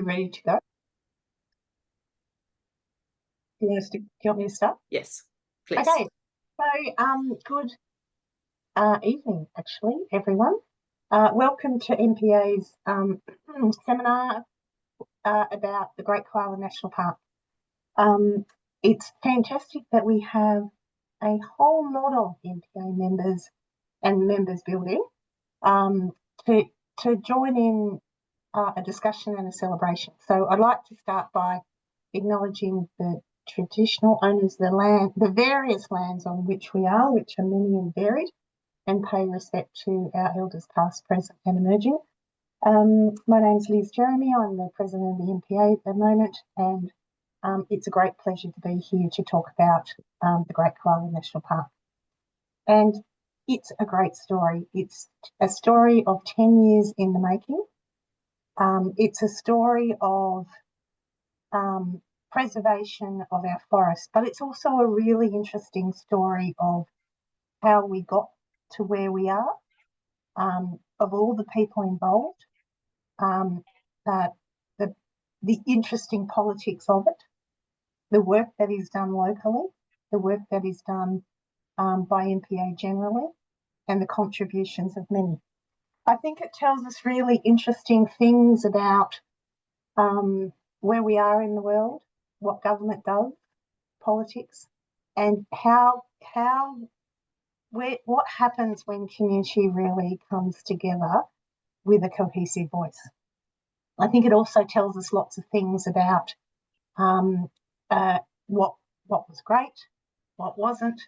ready to go? Do you want me to start? Yes, please. Okay. So, good evening, actually, everyone. Welcome to NPA's seminar about the Great Koala National Park. It's fantastic that we have a whole lot of NPA members and members building to join in a discussion and a celebration. So I'd like to start by acknowledging the traditional owners of the land, the various lands on which we are, which are many and varied, and pay respect to our elders past, present and emerging. My name's Liz Jeremy. I'm the president of the NPA at the moment, and it's a great pleasure to be here to talk about the Great Koala National Park. And it's a great story. It's a story of 10 years in the making. It's a story of preservation of our forests, but it's also a really interesting story of how we got to where we are, of all the people involved, the interesting politics of it, the work that is done locally, the work that is done by NPA generally, and the contributions of many. I think it tells us really interesting things about where we are in the world, what government does, politics, and what happens when community really comes together with a cohesive voice. I think it also tells us lots of things about what was great, what wasn't,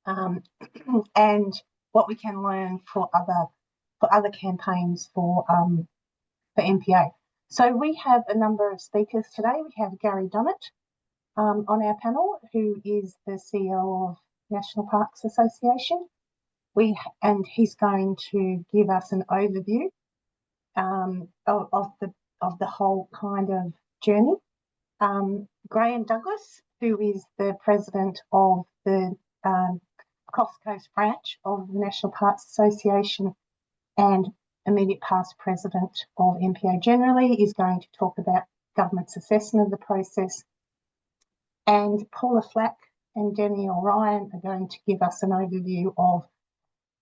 and what we can learn for other campaigns for NPA. So we have a number of speakers today. We have Gary Dunnett on our panel, who is the CEO of National Parks Association. And he's going to give us an overview of the whole kind of journey. Graham Douglas, who is the president of the Coast Coast branch of the National Parks Association and immediate past president of NPA generally, is going to talk about government's assessment of the process. And Paula Flack and Denny O'Ryan are going to give us an overview of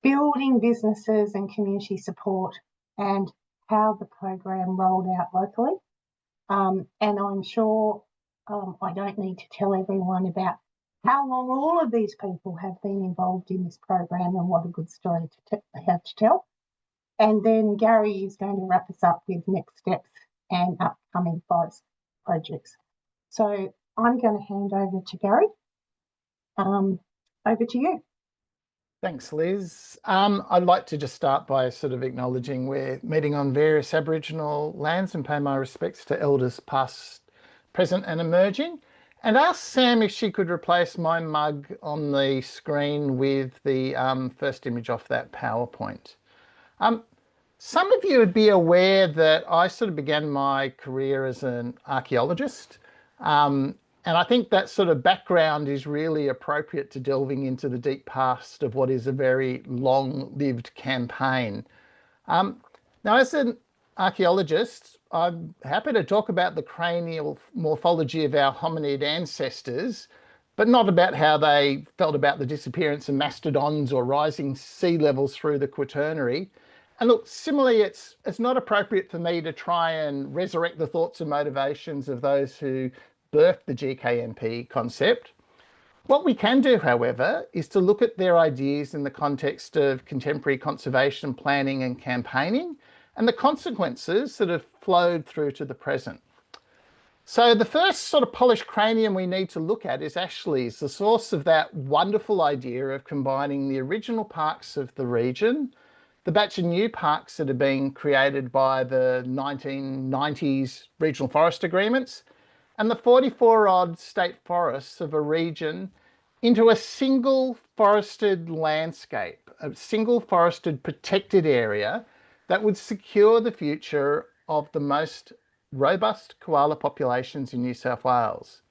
building businesses and community support and how the program rolled out locally. And I'm sure I don't need to tell everyone about how long all of these people have been involved in this program and what a good story they have to tell. And then Gary is going to wrap us up with next steps and upcoming forest projects. So I'm going to hand over to Gary. Over to you. Thanks, Liz. I'd like to just start by sort of acknowledging we're meeting on various Aboriginal lands and pay my respects to elders past, present and emerging. And ask Sam if she could replace my mug on the screen with the first image off that PowerPoint. Some of you would be aware that I sort of began my career as an archaeologist. And I think that sort of background is really appropriate to delving into the deep past of what is a very long-lived campaign. Now, as an archaeologist, I'm happy to talk about the cranial morphology of our hominid ancestors, but not about how they felt about the disappearance of mastodons or rising sea levels through the Quaternary. And look, similarly, it's not appropriate for me to try and resurrect the thoughts and motivations of those who birthed the GKNP concept. What we can do, however, is to look at their ideas in the context of contemporary conservation planning and campaigning and the consequences that have flowed through to the present. So the first sort of polished cranium we need to look at is the source of that wonderful idea of combining the original parks of the region, the batch of new parks that are being created by the 1990s regional forest agreements, and the 44-odd state forests of a region into a single forested landscape, a single forested protected area that would secure the future of the most robust koala populations in New South Wales.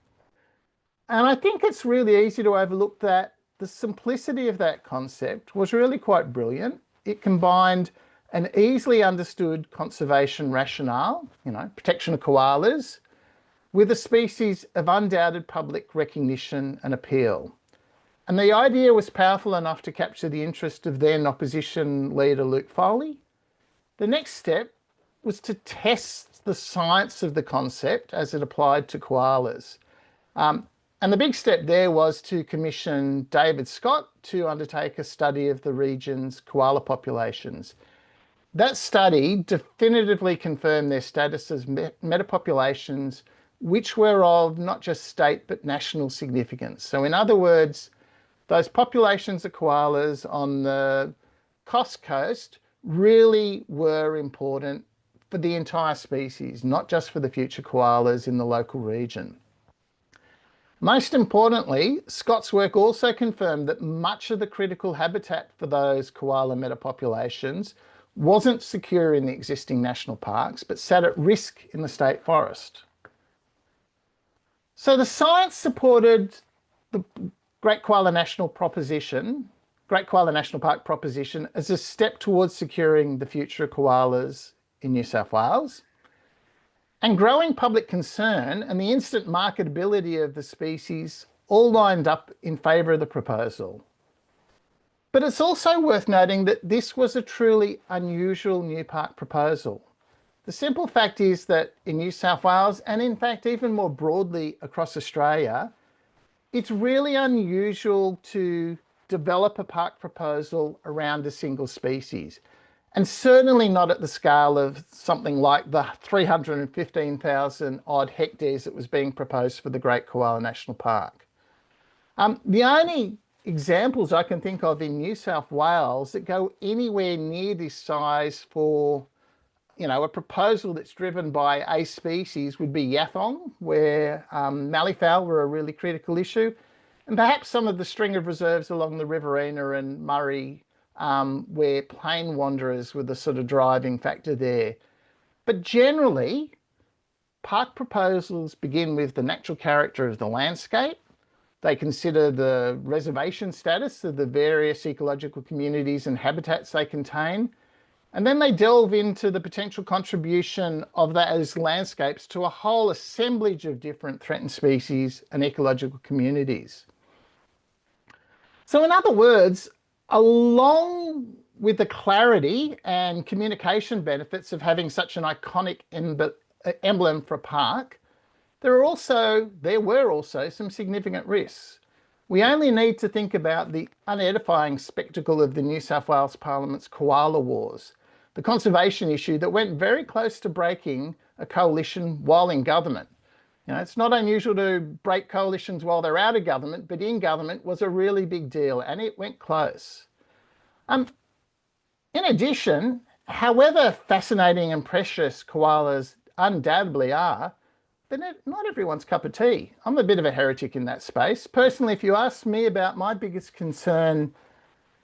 And I think it's really easy to overlook that the simplicity of that concept was really quite brilliant. It combined an easily understood conservation rationale, protection of koalas, with a species of undoubted public recognition and appeal. And the idea was powerful enough to capture the interest of then opposition leader Luke Foley. The next step was to test the science of the concept as it applied to koalas. And the big step there was to commission David Scott to undertake a study of the region's koala populations. That study definitively confirmed their status as metapopulations, which were of not just state but national significance. So in other words, those populations of koalas on the Coast really were important for the entire species, not just for the future koalas in the local region. Most importantly, Scott's work also confirmed that much of the critical habitat for those koala metapopulations wasn't secure in the existing national parks, but sat at risk in the state forest. So the science supported the Great Koala National Park proposition as a step towards securing the future of koalas in New South Wales. And growing public concern and the instant marketability of the species all lined up in favour of the proposal. But it's also worth noting that this was a truly unusual new park proposal. The simple fact is that in New South Wales, and in fact even more broadly across Australia, it's really unusual to develop a park proposal around a single species. And certainly not at the scale of something like the 315,000 odd hectares that was being proposed for the Great Koala National Park. The only examples I can think of in New South Wales that go anywhere near this size for, a proposal that's driven by a species would be Yathong, where malleefowl were a really critical issue, and perhaps some of the string of reserves along the Riverina and Murray, where plain wanderers were the sort of driving factor there. But generally, park proposals begin with the natural character of the landscape. They consider the reservation status of the various ecological communities and habitats they contain. And then they delve into the potential contribution of those landscapes to a whole assemblage of different threatened species and ecological communities. So in other words, along with the clarity and communication benefits of having such an iconic emblem for a park, there were also some significant risks. We only need to think about the unedifying spectacle of the New South Wales Parliament's koala wars, the conservation issue that went very close to breaking a coalition while in government. It's not unusual to break coalitions while they're out of government, but in government was a really big deal, and it went close. In addition, however fascinating and precious koalas undoubtedly are, they're not everyone's cup of tea. I'm a bit of a heretic in that space. Personally, if you ask me about my biggest concern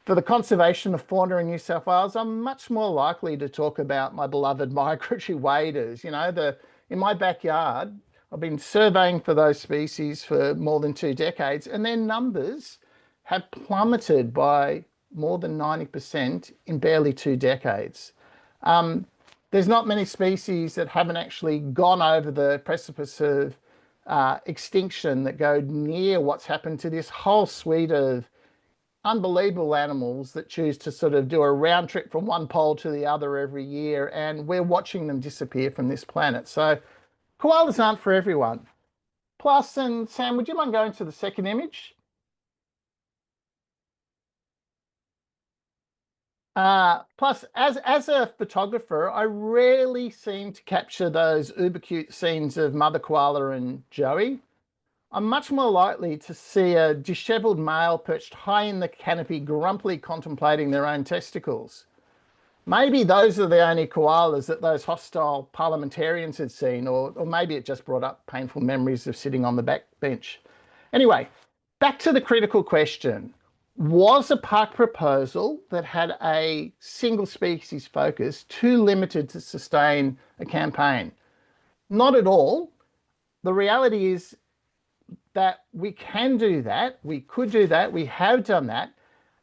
for the conservation of fauna in New South Wales, I'm much more likely to talk about my beloved migratory waders. In my backyard, I've been surveying for those species for more than 2 decades, and their numbers have plummeted by more than 90% in barely 2 decades. There's not many species that haven't actually gone over the precipice of extinction that go near what's happened to this whole suite of unbelievable animals that choose to sort of do a round trip from one pole to the other every year, and we're watching them disappear from this planet. So koalas aren't for everyone. Plus, and Sam, would you mind going to the second image? Plus, as a photographer, I rarely seem to capture those uber cute scenes of Mother Koala and Joey. I'm much more likely to see a dishevelled male perched high in the canopy, grumpily contemplating their own testicles. Maybe those are the only koalas that those hostile parliamentarians had seen, or maybe it just brought up painful memories of sitting on the back bench. Anyway, back to the critical question. Was a park proposal that had a single species focus too limited to sustain a campaign? Not at all. The reality is that we can do that, we could do that, we have done that,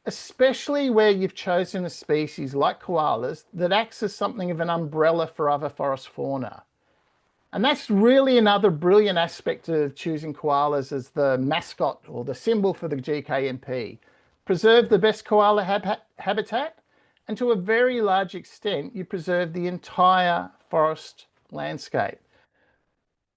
especially where you've chosen a species like koalas that acts as something of an umbrella for other forest fauna. And that's really another brilliant aspect of choosing koalas as the mascot or the symbol for the GKNP. Preserve the best koala habitat, and to a very large extent, you preserve the entire forest landscape.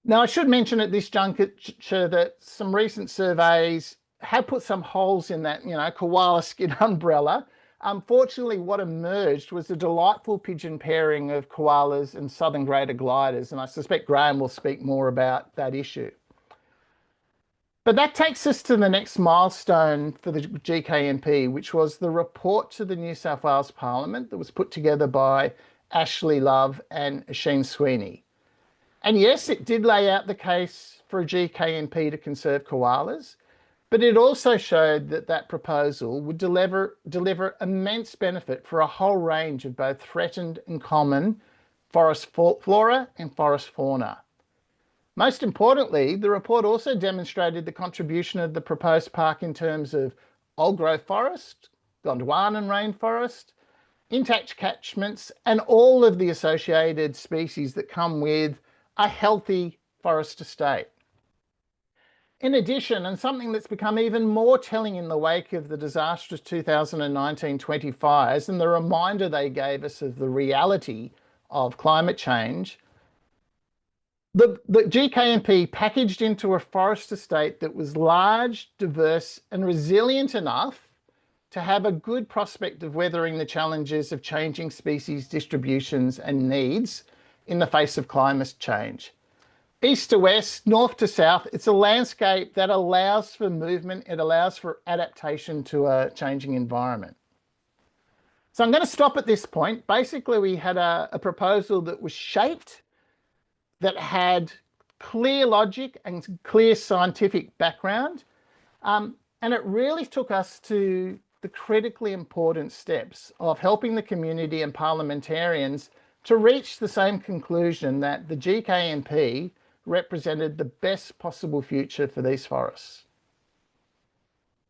Now, I should mention at this juncture that some recent surveys have put some holes in that, koala skin umbrella. Unfortunately, what emerged was a delightful pigeon pairing of koalas and southern greater gliders, and I suspect Graham will speak more about that issue. But that takes us to the next milestone for the GKNP, which was the report to the New South Wales Parliament that was put together by Ashley Love and Sheen Sweeney. And yes, it did lay out the case for a GKNP to conserve koalas, but it also showed that that proposal would deliver immense benefit for a whole range of both threatened and common forest flora and forest fauna. Most importantly, the report also demonstrated the contribution of the proposed park in terms of old growth forest, Gondwanan rainforest, intact catchments, and all of the associated species that come with a healthy forest estate. In addition, and something that's become even more telling in the wake of the disastrous 2019-20 fires and the reminder they gave us of the reality of climate change, the GKNP packaged into a forest estate that was large, diverse, and resilient enough to have a good prospect of weathering the challenges of changing species distributions and needs in the face of climate change. East to west, north to south, it's a landscape that allows for movement, it allows for adaptation to a changing environment. So I'm going to stop at this point. Basically, we had a proposal that was shaped, that had clear logic and clear scientific background, and it really took us to the critically important steps of helping the community and parliamentarians to reach the same conclusion that the GKNP represented the best possible future for these forests.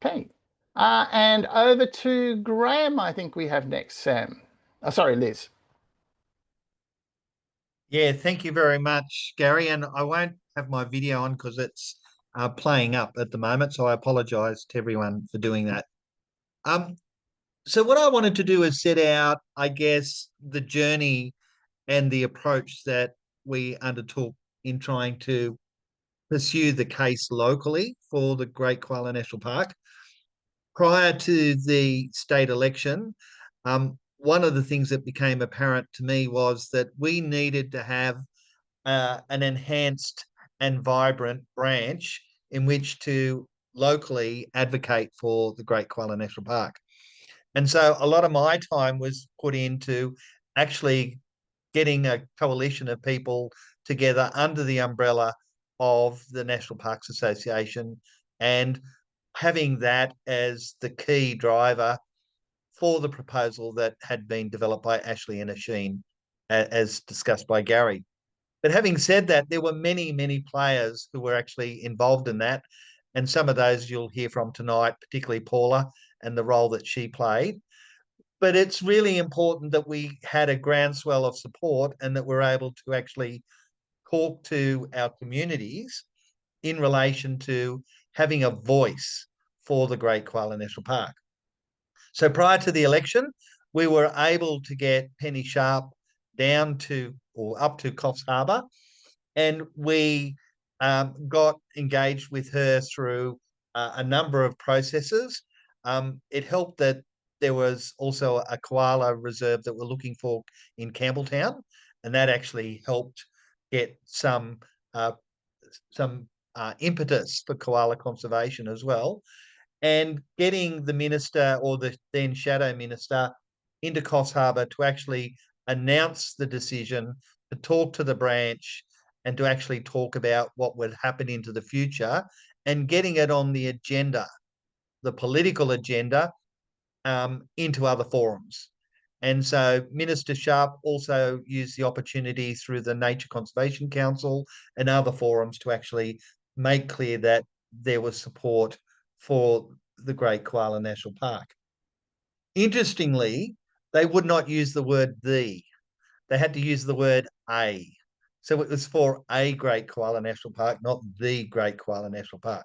Okay, and over to Graham, I think we have next, Sam. Oh, sorry, Liz. Yeah, thank you very much, Gary. And I won't have my video on because it's playing up at the moment. So I apologise to everyone for doing that. So what I wanted to do is set out, I guess, the journey and the approach that we undertook in trying to pursue the case locally for the Great Koala National Park. Prior to the state election, one of the things that became apparent to me was that we needed to have an enhanced and vibrant branch in which to locally advocate for the Great Koala National Park. And so a lot of my time was put into actually getting a coalition of people together under the umbrella of the National Parks Association and having that as the key driver for the proposal that had been developed by Ashley and Sheen, as discussed by Gary. But having said that, there were many, many players who were actually involved in that. And some of those you'll hear from tonight, particularly Paula and the role that she played. But it's really important that we had a groundswell of support and that we're able to actually talk to our communities in relation to having a voice for the Great Koala National Park. So prior to the election, we were able to get Penny Sharp down to or up to Coffs Harbour, and we got engaged with her through a number of processes. It helped that there was also a koala reserve that we're looking for in Campbelltown, and that actually helped get some impetus for koala conservation as well. And getting the minister or the then shadow minister into Coffs Harbour to actually announce the decision, to talk to the branch, and to actually talk about what would happen into the future, and getting it on the agenda, the political agenda, into other forums. And so Minister Sharp also used the opportunity through the Nature Conservation Council and other forums to actually make clear that there was support for the Great Koala National Park. Interestingly, they would not use the word the. They had to use the word a. So it was for a Great Koala National Park, not the Great Koala National Park.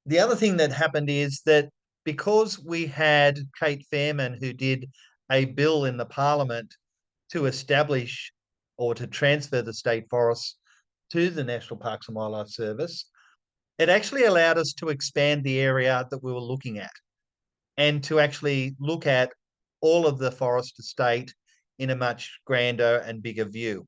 The other thing that happened is that because we had Kate Fairman, who did a bill in the Parliament to establish or to transfer the state forests to the National Parks and Wildlife Service, it actually allowed us to expand the area that we were looking at and to actually look at all of the forest estate in a much grander and bigger view.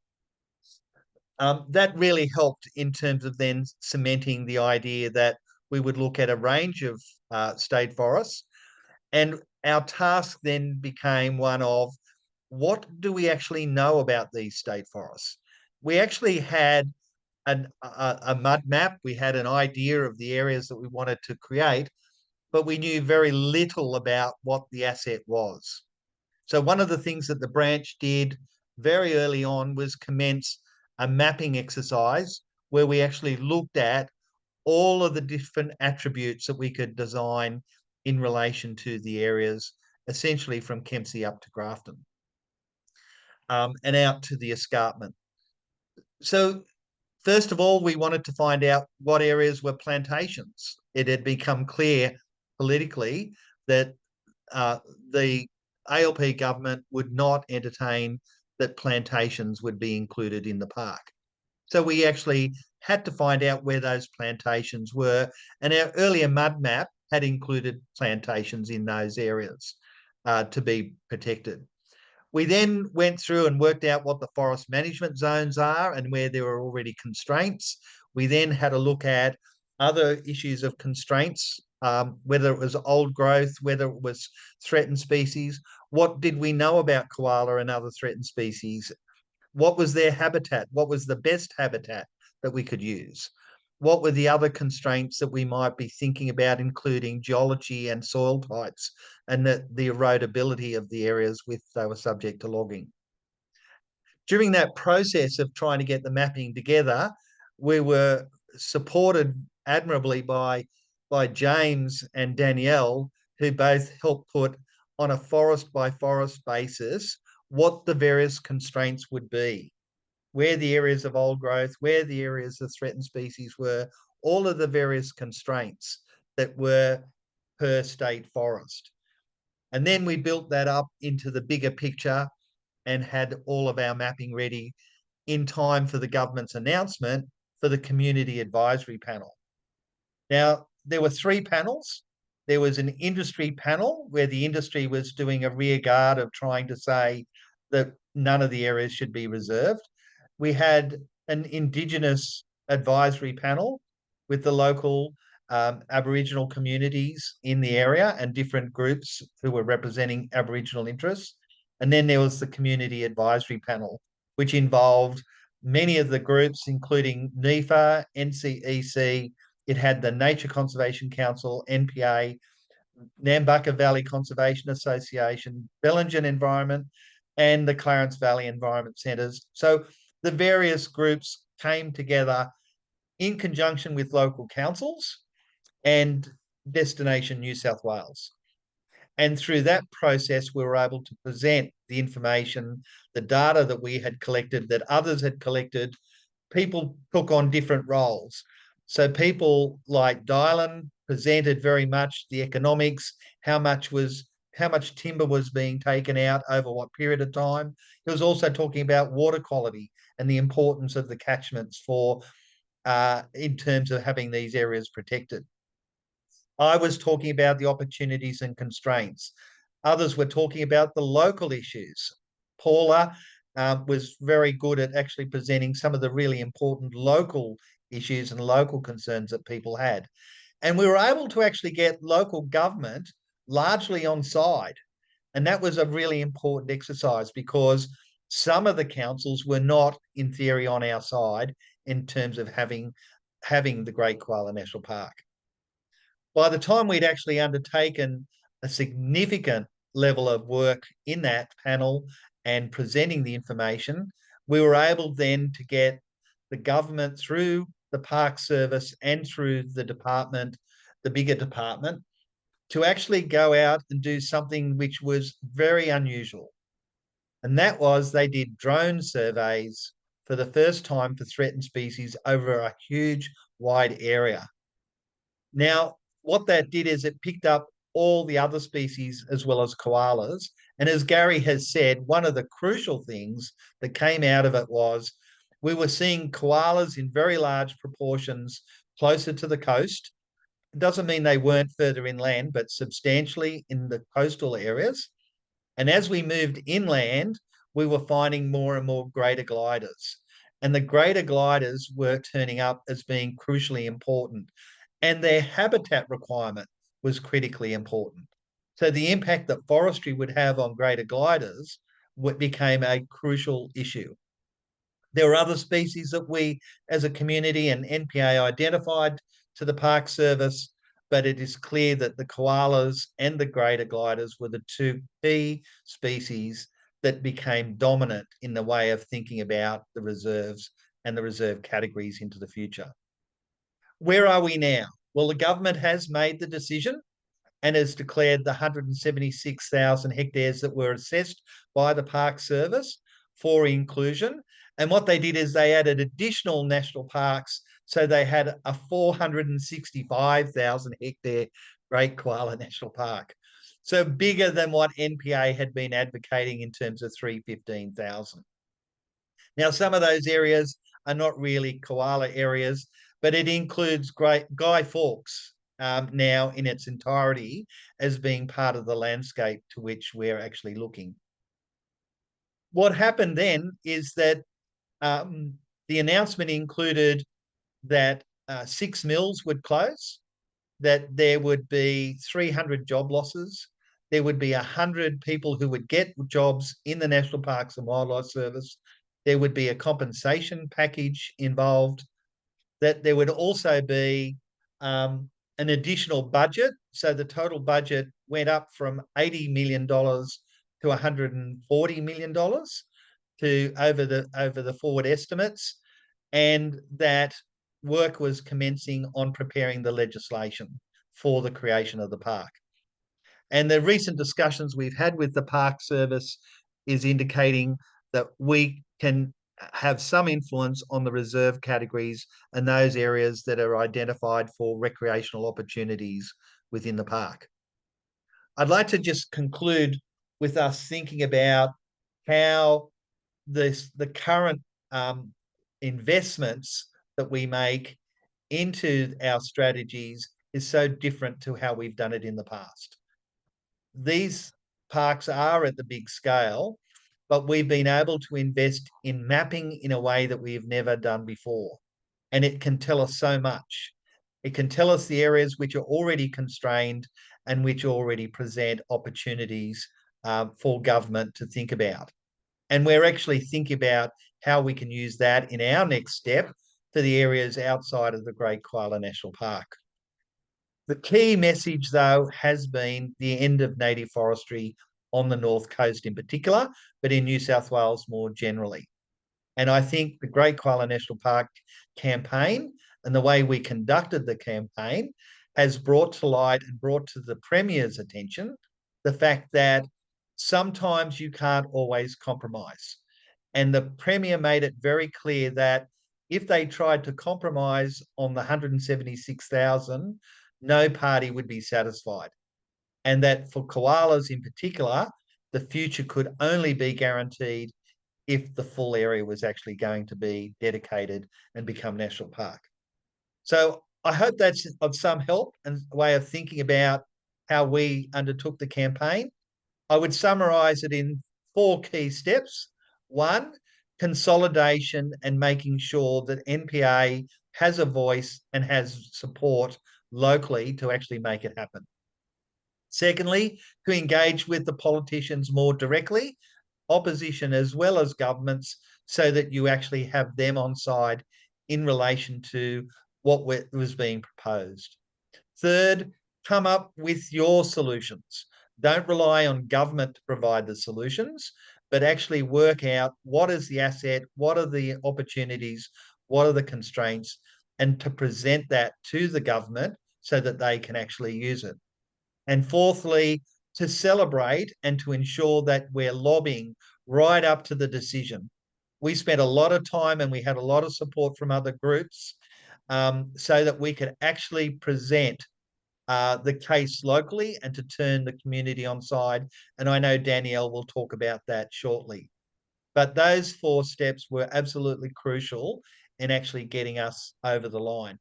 That really helped in terms of then cementing the idea that we would look at a range of state forests. And our task then became one of, what do we actually know about these state forests? We actually had a mud map. We had an idea of the areas that we wanted to create, but we knew very little about what the asset was. So one of the things that the branch did very early on was commence a mapping exercise where we actually looked at all of the different attributes that we could design in relation to the areas, essentially from Kempsey up to Grafton, and out to the escarpment. So first of all, we wanted to find out what areas were plantations. It had become clear politically that the ALP government would not entertain that plantations would be included in the park. So we actually had to find out where those plantations were, and our earlier mud map had included plantations in those areas to be protected. We then went through and worked out what the forest management zones are and where there were already constraints. We then had a look at other issues of constraints, whether it was old growth, whether it was threatened species. What did we know about koala and other threatened species? What was their habitat? What was the best habitat that we could use? What were the other constraints that we might be thinking about, including geology and soil types, and the erodibility of the areas if they were subject to logging? During that process of trying to get the mapping together, we were supported admirably by James and Danielle, who both helped put on a forest by forest basis what the various constraints would be, where the areas of old growth, where the areas of threatened species were, all of the various constraints that were per state forest. And then we built that up into the bigger picture and had all of our mapping ready in time for the government's announcement for the community advisory panel. Now, there were 3 panels. There was an industry panel where the industry was doing a rear guard of trying to say that none of the areas should be reserved. We had an Indigenous advisory panel with the local Aboriginal communities in the area and different groups who were representing Aboriginal interests. And then there was the community advisory panel, which involved many of the groups, including NEFA, NCEC. It had the Nature Conservation Council, NPA, Nambucca Valley Conservation Association, Bellingen Environment, and the Clarence Valley Environment Centres. So the various groups came together in conjunction with local councils and Destination New South Wales. And through that process, we were able to present the information, the data that we had collected, that others had collected. People took on different roles. So people like Dylan presented very much the economics, how much timber was being taken out over what period of time. He was also talking about water quality and the importance of the catchments for in terms of having these areas protected. I was talking about the opportunities and constraints. Others were talking about the local issues. Paula was very good at actually presenting some of the really important local issues and local concerns that people had. And we were able to actually get local government largely on side. And that was a really important exercise because some of the councils were not, in theory, on our side in terms of having the Great Koala National Park. By the time we'd actually undertaken a significant level of work in that panel and presenting the information, we were able then to get the government through the Park Service and through the department, the bigger department, to actually go out and do something which was very unusual. And that was they did drone surveys for the first time for threatened species over a huge, wide area. Now, what that did is it picked up all the other species as well as koalas. And as Gary has said, one of the crucial things that came out of it was we were seeing koalas in very large proportions closer to the coast. It doesn't mean they weren't further inland, but substantially in the coastal areas. And as we moved inland, we were finding more and more greater gliders. And the greater gliders were turning up as being crucially important. And their habitat requirement was critically important. So the impact that forestry would have on greater gliders became a crucial issue. There were other species that we, as a community and NPA, identified to the Park Service, but it is clear that the koalas and the greater gliders were the two key species that became dominant in the way of thinking about the reserves and the reserve categories into the future. Where are we now? Well, the government has made the decision and has declared the 176,000 hectares that were assessed by the Park Service for inclusion. And what they did is they added additional national parks. So they had a 465,000 hectare Great Koala National Park. So bigger than what NPA had been advocating in terms of 315,000. Now, some of those areas are not really koala areas, but it includes Guy Fawkes now in its entirety as being part of the landscape to which we're actually looking. What happened then is that the announcement included that 6 mills would close, that there would be 300 job losses, there would be 100 people who would get jobs in the National Parks and Wildlife Service, there would be a compensation package involved, that there would also be an additional budget. So the total budget went up from $80 million to $140 million to over the forward estimates, and that work was commencing on preparing the legislation for the creation of the park. And the recent discussions we've had with the Park Service is indicating that we can have some influence on the reserve categories and those areas that are identified for recreational opportunities within the park. I'd like to just conclude with us thinking about how the current investments that we make into our strategies is so different to how we've done it in the past. These parks are at the big scale, but we've been able to invest in mapping in a way that we've never done before. And it can tell us so much. It can tell us the areas which are already constrained and which already present opportunities for government to think about. And we're actually thinking about how we can use that in our next step for the areas outside of the Great Koala National Park. The key message, though, has been the end of native forestry on the North Coast in particular, but in New South Wales more generally. And I think the Great Koala National Park campaign and the way we conducted the campaign has brought to light and brought to the Premier's attention the fact that sometimes you can't always compromise. And the Premier made it very clear that if they tried to compromise on the 176,000, no party would be satisfied. And that for koalas in particular, the future could only be guaranteed if the full area was actually going to be dedicated and become national park. So I hope that's of some help and a way of thinking about how we undertook the campaign. I would summarize it in 4 key steps. 1, consolidation and making sure that NPA has a voice and has support locally to actually make it happen. Secondly, to engage with the politicians more directly, opposition as well as governments, so that you actually have them on side in relation to what was being proposed. Third, come up with your solutions. Don't rely on government to provide the solutions, but actually work out what is the asset, what are the opportunities, what are the constraints, and to present that to the government so that they can actually use it. And fourthly, to celebrate and to ensure that we're lobbying right up to the decision. We spent a lot of time and we had a lot of support from other groups so that we could actually present the case locally and to turn the community on side. And I know Danielle will talk about that shortly. But those 4 steps were absolutely crucial in actually getting us over the line.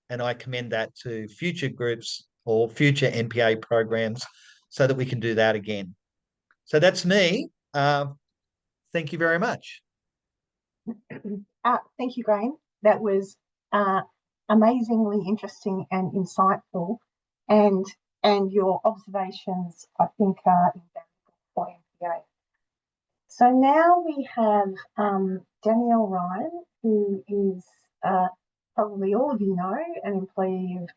And I commend that to future groups or future NPA programs so that we can do that again. So that's me. Thank you very much. Thank you, Graham. That was amazingly interesting and insightful, and your observations, I think, are invaluable for NPA. So now we have Danielle Ryan, who is probably all of you know, an employee of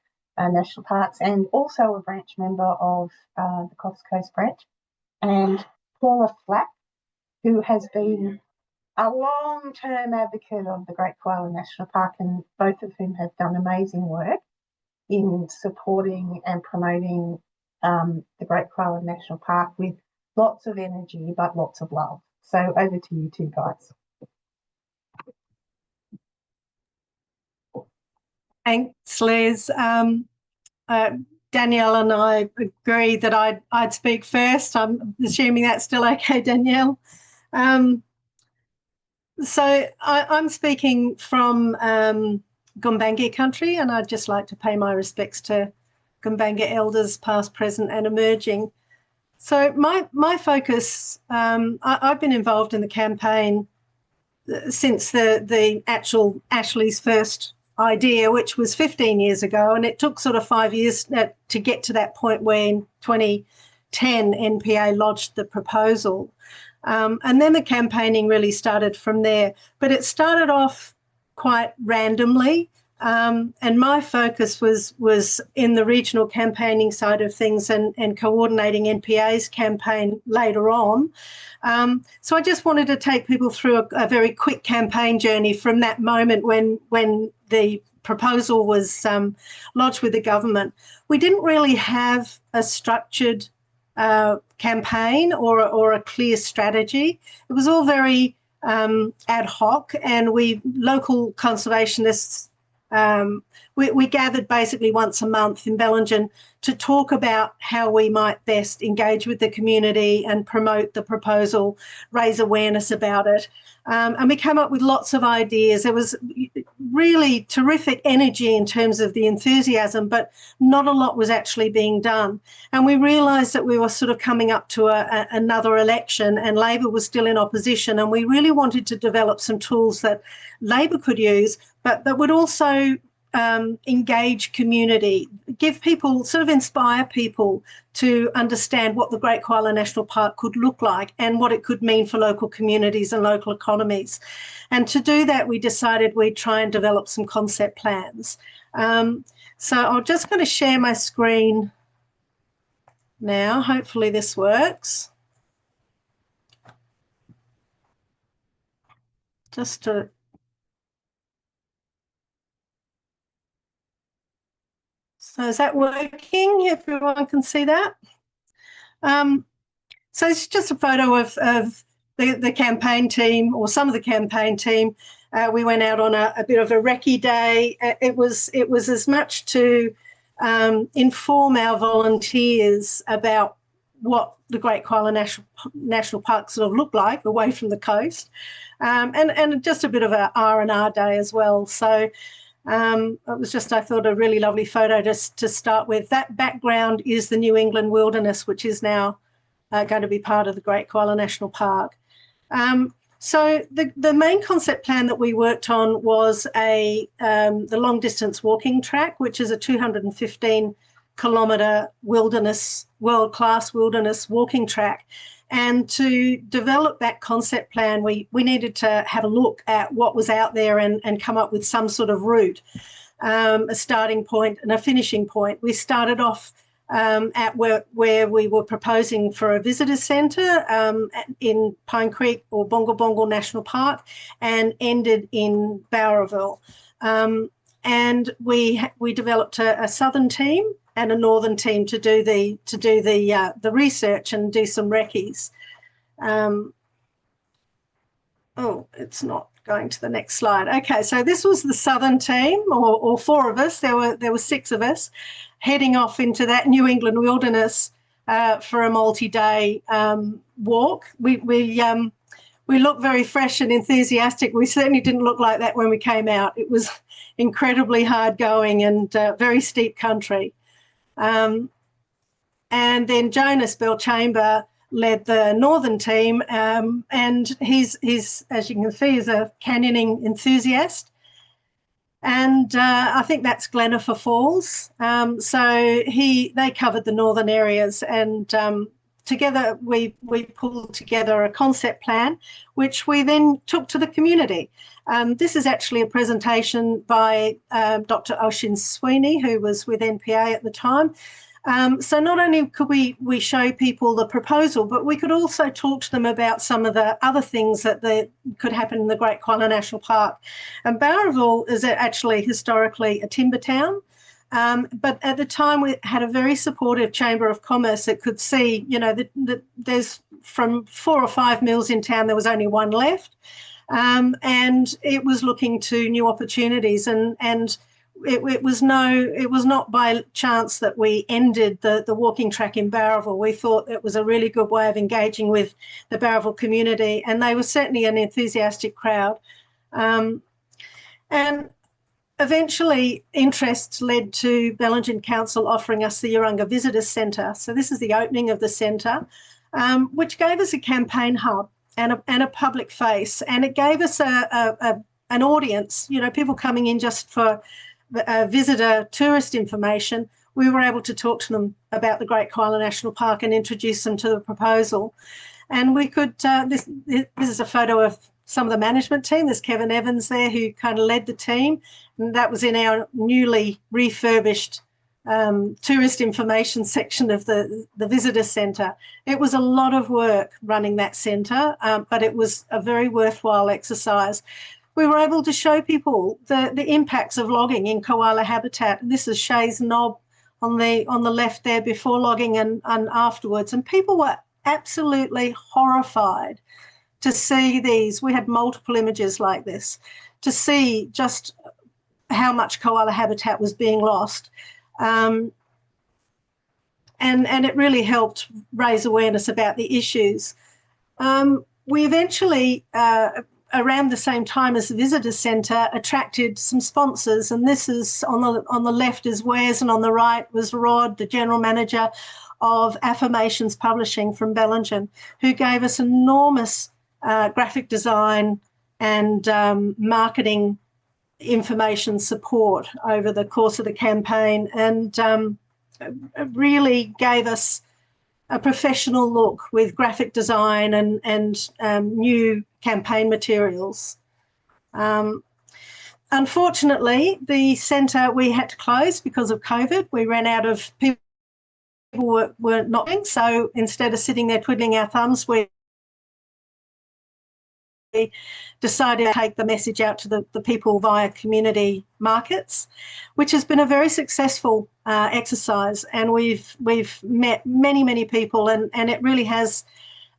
National Parks and also a branch member of the Coast Coast branch, and Paula Flack, who has been a long-term advocate of the Great Koala National Park, and both of whom have done amazing work in supporting and promoting the Great Koala National Park with lots of energy but lots of love. So over to you two guys. Thanks, Liz. Danielle and I agreed that I'd speak first. I'm assuming that's still okay, Danielle. So I'm speaking from Gumbaynggirr country, and I'd just like to pay my respects to Gumbaynggirr elders, past, present and emerging. So my focus, I've been involved in the campaign since the actual Ashley's first idea, which was 15 years ago, and it took sort of 5 years to get to that point where in 2010 NPA lodged the proposal. And then the campaigning really started from there. But it started off quite randomly, and my focus was in the regional campaigning side of things and coordinating NPA's campaign later on. So I just wanted to take people through a very quick campaign journey from that moment when the proposal was lodged with the government. We didn't really have a structured campaign or a clear strategy. It was all very ad hoc, and we local conservationists we gathered basically once a month in Bellingen to talk about how we might best engage with the community and promote the proposal, raise awareness about it. And we came up with lots of ideas. There was really terrific energy in terms of the enthusiasm, but not a lot was actually being done. And we realised that we were sort of coming up to another election, and Labor was still in opposition, and we really wanted to develop some tools that Labor could use, but that would also engage community, give people, sort of inspire people to understand what the Great Koala National Park could look like and what it could mean for local communities and local economies. And to do that, we decided we'd try and develop some concept plans. So I'm just going to share my screen now. Hopefully this works. Just to... So is that working? Everyone can see that? So it's just a photo of the campaign team, or some of the campaign team. We went out on a bit of a recce day. It was as much to inform our volunteers about what the Great Koala National Park sort of looked like away from the coast, and just a bit of a R&R day as well. So it was just, I thought, a really lovely photo just to start with. That background is the New England wilderness, which is now going to be part of the Great Koala National Park. So the main concept plan that we worked on was the long distance walking track, which is a 215-kilometre wilderness, world-class wilderness walking track. And to develop that concept plan, we needed to have a look at what was out there and come up with some sort of route, a starting point and a finishing point. We started off at where we were proposing for a visitor centre in Pine Creek or Bongo Bongo National Park, and ended in Bowraville. And we developed a southern team, a northern team to do the research and do some recce's. Oh, it's not going to the next slide. Okay, so this was the southern team, or 4 of us. There were 6 of us heading off into that New England wilderness for a multi-day walk. We looked very fresh and enthusiastic. We certainly didn't look like that when we came out. It was incredibly hard going and very steep country. And then Jonas Belchamber led the northern team, and he's, as you can see, is a canyoning enthusiast. And I think that's Glenifer Falls. So they covered the northern areas, and together we pulled together a concept plan, which we then took to the community. This is actually a presentation by Dr. Oisin Sweeney, who was with NPA at the time. So not only could we show people the proposal, but we could also talk to them about some of the other things that could happen in the Great Koala National Park. And Bowraville is actually historically a timber town, but at the time we had a very supportive Chamber of Commerce that could see, you know, that there's from 4 or 5 mills in town, there was only 1 left, and it was looking to new opportunities, and it was not by chance that we ended the walking track in Bowraville. We thought it was a really good way of engaging with the Bowraville community, and they were certainly an enthusiastic crowd. And eventually interests led to Bellingen Council offering us the Urunga Visitors Centre. So this is the opening of the centre, which gave us a campaign hub and a public face, and it gave us an audience, you know, people coming in just for visitor tourist information. We were able to talk to them about the Great Koala National Park and introduce them to the proposal. And we could, this is a photo of some of the management team. There's Kevin Evans there, who kind of led the team, and that was in our newly refurbished tourist information section of the visitor centre. It was a lot of work running that centre, but it was a very worthwhile exercise. We were able to show people the impacts of logging in koala habitat. This is Shay's Knob on the left there before logging and afterwards. And people were absolutely horrified to see these. We had multiple images like this, to see just how much koala habitat was being lost. And it really helped raise awareness about the issues. We eventually, around the same time as the visitor centre, attracted some sponsors, and this is on the left is Wes, and on the right was Rod, the general manager of Affirmations Publishing from Bellingen, who gave us enormous graphic design and marketing information support over the course of the campaign, and really gave us a professional look with graphic design and new campaign materials. Unfortunately, the centre we had to close because of COVID. We ran out of people were not doing, so instead of sitting there twiddling our thumbs, we decided to take the message out to the people via community markets, which has been a very successful exercise, and we've met many people, and it really has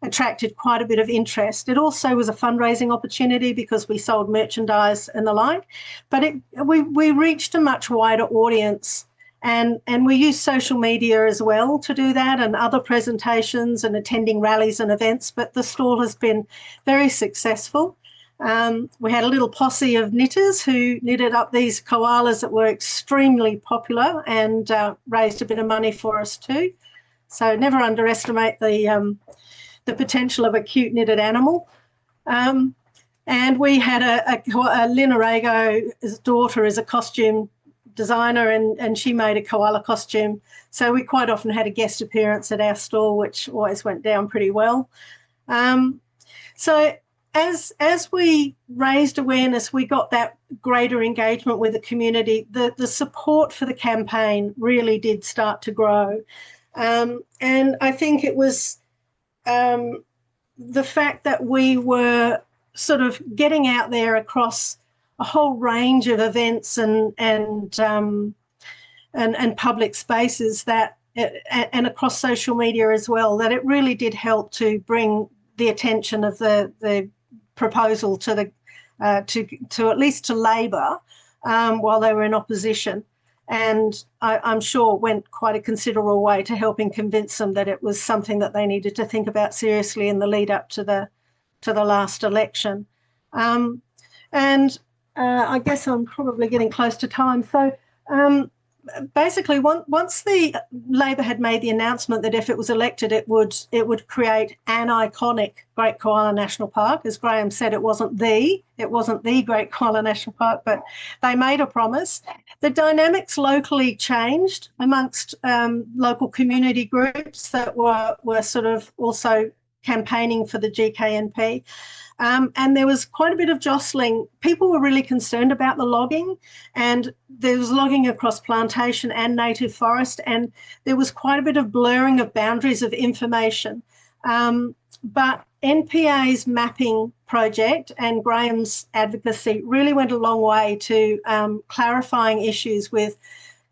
attracted quite a bit of interest. It also was a fundraising opportunity because we sold merchandise and the like, but we reached a much wider audience, and we used social media as well to do that, and other presentations and attending rallies and events, but the stall has been very successful. We had a little posse of knitters who knitted up these koalas that were extremely popular and raised a bit of money for us too. So never underestimate the potential of a cute knitted animal. And we had a Lynn Arago's daughter is a costume designer, and she made a koala costume. So we quite often had a guest appearance at our stall, which always went down pretty well. So as we raised awareness, we got that greater engagement with the community. The support for the campaign really did start to grow. And I think it was the fact that we were sort of getting out there across a whole range of events and and public spaces that, and across social media as well, that it really did help to bring the attention of the proposal to the to at least to Labor while they were in opposition. And I'm sure it went quite a considerable way to helping convince them that it was something that they needed to think about seriously in the lead up to the last election. I guess I'm probably getting close to time. So basically, once the Labor had made the announcement that if it was elected, it would create an iconic Great Koala National Park. As Graham said, it wasn't the Great Koala National Park, but they made a promise. The dynamics locally changed amongst local community groups that were sort of also campaigning for the GKNP. And there was quite a bit of jostling. People were really concerned about the logging, and there was logging across plantation and native forest, and there was quite a bit of blurring of boundaries of information. But NPA's mapping project and Graham's advocacy really went a long way to clarifying issues with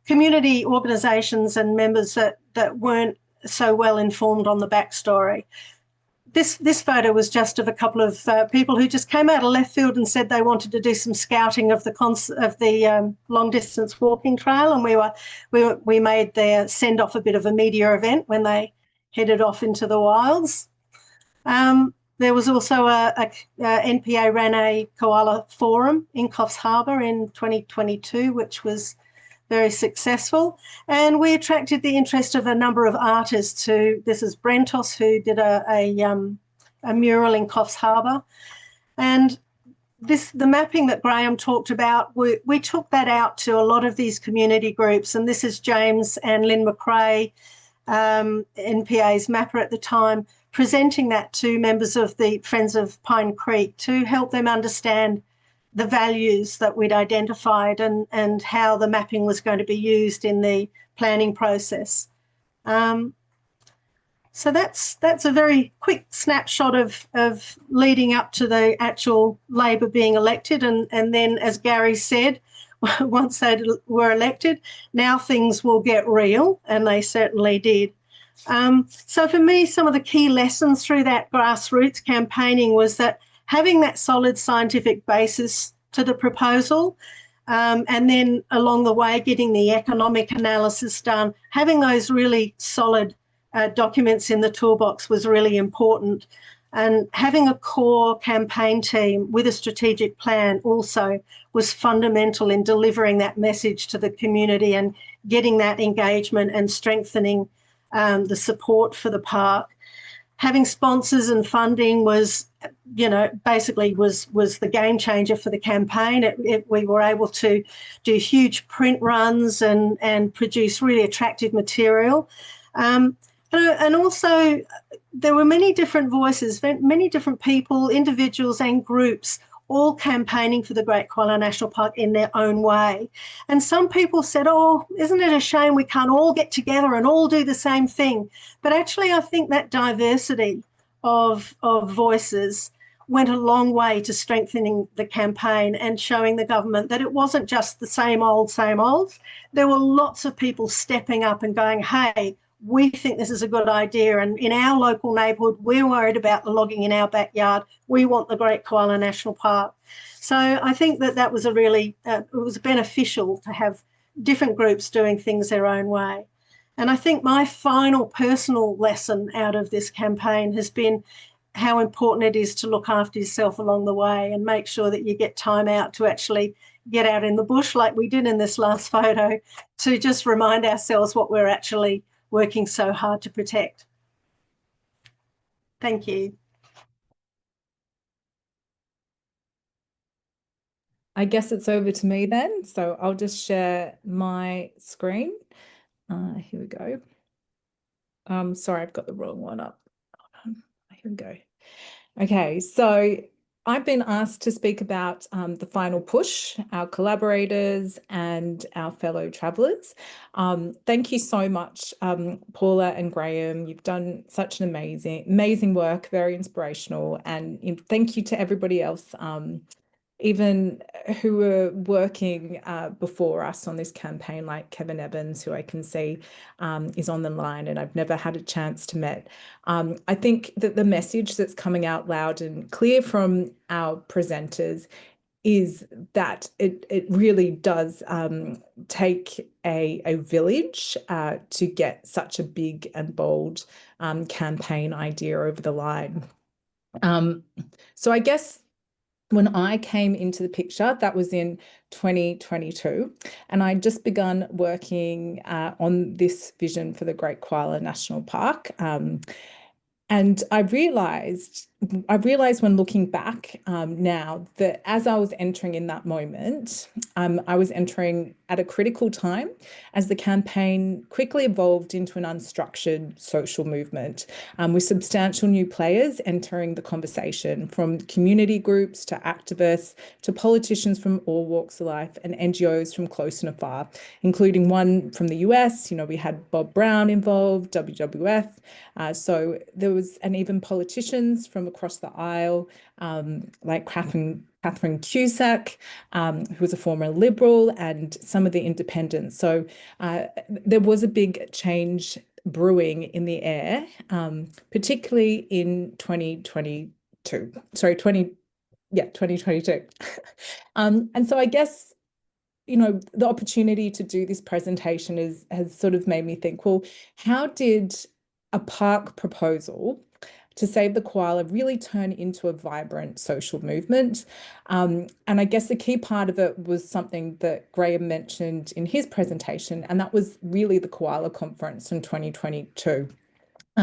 community organisations and members that weren't so well informed on the backstory. This photo was just of a couple of people who just came out of left field and said they wanted to do some scouting of the long distance walking trail, and we made their send off a bit of a media event when they headed off into the wilds. There was also a NPA ran a koala forum in Coffs Harbour in 2022, which was very successful, and we attracted the interest of a number of artists who, this is Brentos, who did a mural in Coffs Harbour. And the mapping that Graham talked about, we took that out to a lot of these community groups, and this is James and Lynn McRae, NPA's mapper at the time, presenting that to members of the Friends of Pine Creek to help them understand the values that we'd identified and how the mapping was going to be used in the planning process. So that's a very quick snapshot of leading up to the actual Labor being elected. And then, as Gary said, once they were elected, now things will get real, and they certainly did. So for me, some of the key lessons through that grassroots campaigning was that having that solid scientific basis to the proposal, and then along the way getting the economic analysis done, having those really solid documents in the toolbox was really important. And having a core campaign team with a strategic plan also was fundamental in delivering that message to the community and getting that engagement and strengthening the support for the park. Having sponsors and funding was, basically was the game changer for the campaign. We were able to do huge print runs and produce really attractive material. And also there were many different voices, many different people, individuals and groups all campaigning for the Great Koala National Park in their own way. And some people said, oh, isn't it a shame we can't all get together and all do the same thing? But actually, I think that diversity of voices went a long way to strengthening the campaign and showing the government that it wasn't just the same old, same old. There were lots of people stepping up and going, hey, we think this is a good idea, and in our local neighbourhood, we're worried about the logging in our backyard. We want the Great Koala National Park. So I think that was a really, it was beneficial to have different groups doing things their own way. And I think my final personal lesson out of this campaign has been how important it is to look after yourself along the way and make sure that you get time out to actually get out in the bush like we did in this last photo, to just remind ourselves what we're actually working so hard to protect. Thank you. I guess it's over to me then. So I'll just share my screen. Here we go. Sorry, I've got the wrong one up. Here we go. Okay, so I've been asked to speak about the final push, our collaborators and our fellow travellers. Thank you so much, Paula and Graham. You've done such an amazing work, very inspirational. And thank you to everybody else even who were working before us on this campaign, like Kevin Evans, who I can see is on the line and I've never had a chance to meet. I think that the message that's coming out loud and clear from our presenters is that it really does take a village to get such a big and bold campaign idea over the line. So I guess when I came into the picture, that was in 2022, and I'd just begun working on this vision for the Great Koala National Park. And I realized when looking back now that as I was entering in that moment, I was entering at a critical time as the campaign quickly evolved into an unstructured social movement with substantial new players entering the conversation, from community groups to activists to politicians from all walks of life and NGOs from close and afar, including one from the US. We had Bob Brown involved, WWF. So there was, and even politicians from across the aisle, like Catherine Cusack, who was a former Liberal, and some of the independents. So there was a big change brewing in the air, particularly in 2022. Sorry, 2022. And so I guess, the opportunity to do this presentation has sort of made me think, well, how did a park proposal to save the koala really turn into a vibrant social movement? And I guess the key part of it was something that Graham mentioned in his presentation, and that was really the Koala Conference in 2022.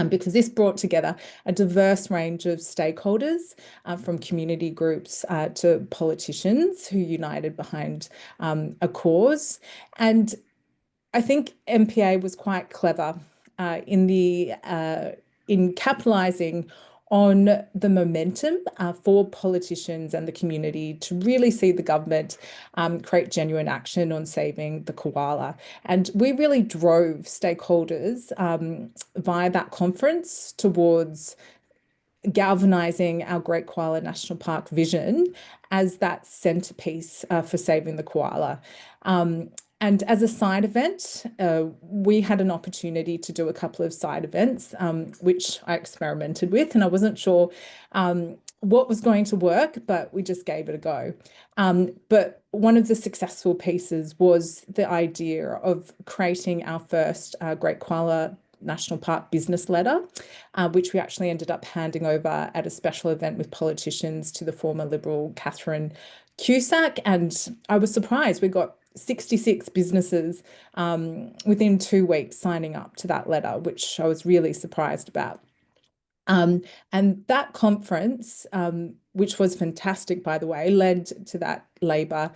Because this brought together a diverse range of stakeholders, from community groups to politicians who united behind a cause. And I think MPA was quite clever in capitalising on the momentum for politicians and the community to really see the government create genuine action on saving the koala. And we really drove stakeholders via that conference towards galvanising our Great Koala National Park vision as that centrepiece for saving the koala. And as a side event, we had an opportunity to do a couple of side events, which I experimented with, and I wasn't sure what was going to work, but we just gave it a go. But one of the successful pieces was the idea of creating our first Great Koala National Park business letter, which we actually ended up handing over at a special event with politicians to the former Liberal Catherine Cusack. And I was surprised. We got 66 businesses within 2 weeks signing up to that letter, which I was really surprised about. And that conference, which was fantastic, by the way, led to that Labor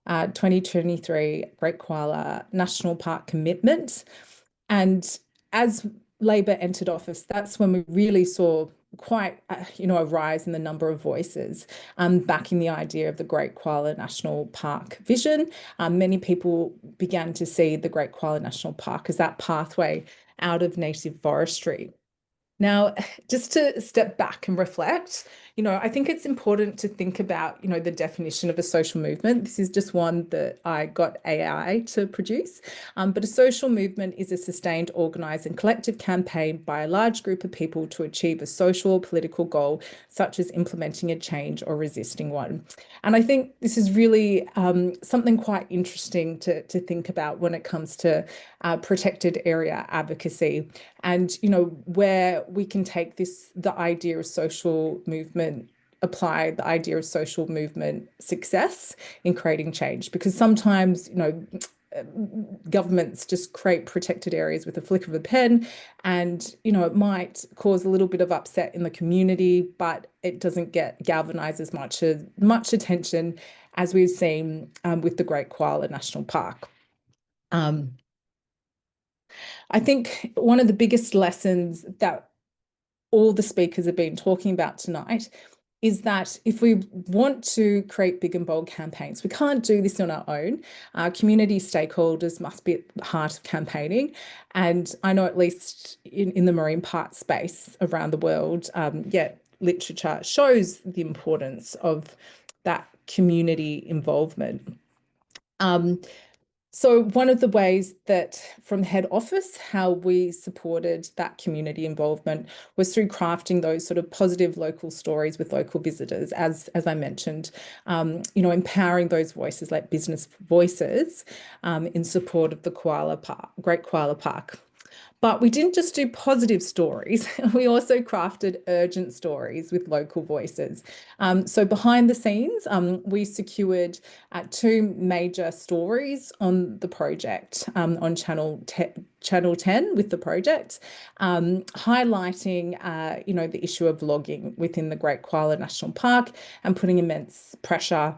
2023 Great Koala National Park commitment. And as Labor entered office, that's when we really saw quite a rise in the number of voices backing the idea of the Great Koala National Park vision. Many people began to see the Great Koala National Park as that pathway out of native forestry. Now, just to step back and reflect, I think it's important to think about, the definition of a social movement. This is just one that I got AI to produce. But a social movement is a sustained, organised and collective campaign by a large group of people to achieve a social or political goal, such as implementing a change or resisting one. And I think this is really something quite interesting to think about when it comes to protected area advocacy, and where we can take the idea of social movement, apply the idea of social movement success in creating change, because sometimes governments just create protected areas with a flick of a pen, and it might cause a little bit of upset in the community, but it doesn't get galvanized as much attention as we've seen with the Great Koala National Park. I think one of the biggest lessons that all the speakers have been talking about tonight is that if we want to create big and bold campaigns, we can't do this on our own. Community stakeholders must be at the heart of campaigning. And I know, at least in the marine park space around the world, literature shows the importance of that community involvement. So one of the ways that from head office, how we supported that community involvement was through crafting those sort of positive local stories with local visitors, as I mentioned, you know, empowering those voices like business voices in support of the Great Koala Park. But we didn't just do positive stories, we also crafted urgent stories with local voices. So behind the scenes, we secured 2 major stories on the project, on Channel 10 with the project, highlighting, you know, the issue of logging within the Great Koala National Park and putting immense pressure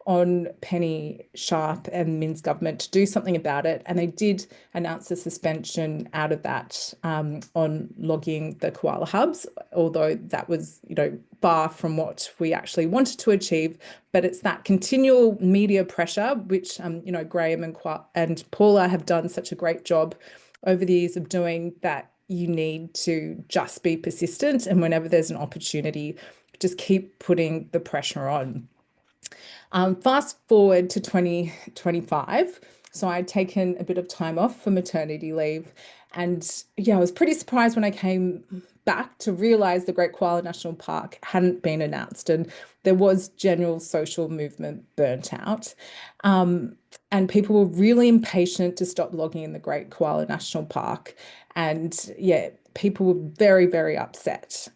on Penny Sharp and Min's government to do something about it. And they did announce a suspension out of that on logging the koala hubs, although that was, you know, far from what we actually wanted to achieve. But it's that continual media pressure, which, you know, Graham and Paula have done such a great job over the years of doing, that you need to just be persistent. And whenever there's an opportunity, just keep putting the pressure on. Fast forward to 2025. So I'd taken a bit of time off for maternity leave. And yeah, I was pretty surprised when I came back to realize the Great Koala National Park hadn't been announced and there was general social movement burnt out. And people were really impatient to stop logging in the Great Koala National Park. And yeah, people were very, very upset.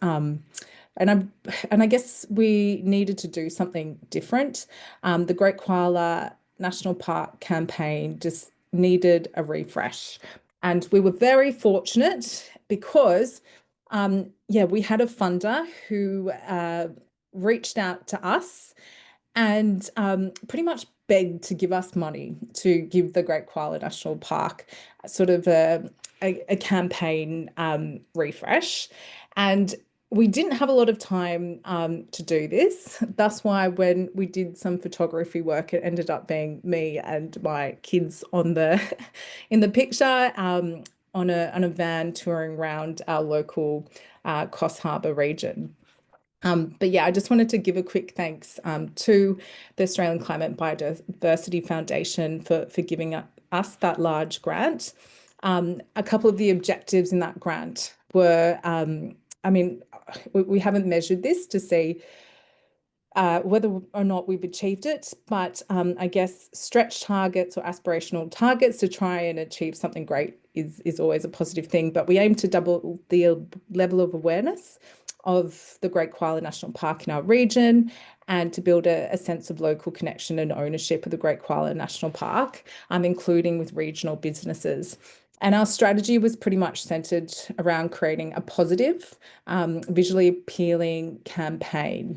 And I guess we needed to do something different. The Great Koala National Park campaign just needed a refresh. And we were very fortunate because, yeah, we had a funder who reached out to us and pretty much begged to give us money to give the Great Koala National Park sort of a campaign refresh. And we didn't have a lot of time to do this. That's why when we did some photography work, it ended up being me and my kids on the in the picture on a van touring around our local Coffs Harbour region. But yeah, I just wanted to give a quick thanks to the Australian Climate Biodiversity Foundation for giving us that large grant. A couple of the objectives in that grant were, I mean, we haven't measured this to see whether or not we've achieved it, but I guess stretch targets or aspirational targets to try and achieve something great is always a positive thing. But we aim to double the level of awareness of the Great Koala National Park in our region and to build a sense of local connection and ownership of the Great Koala National Park, including with regional businesses. And our strategy was pretty much centered around creating a positive, visually appealing campaign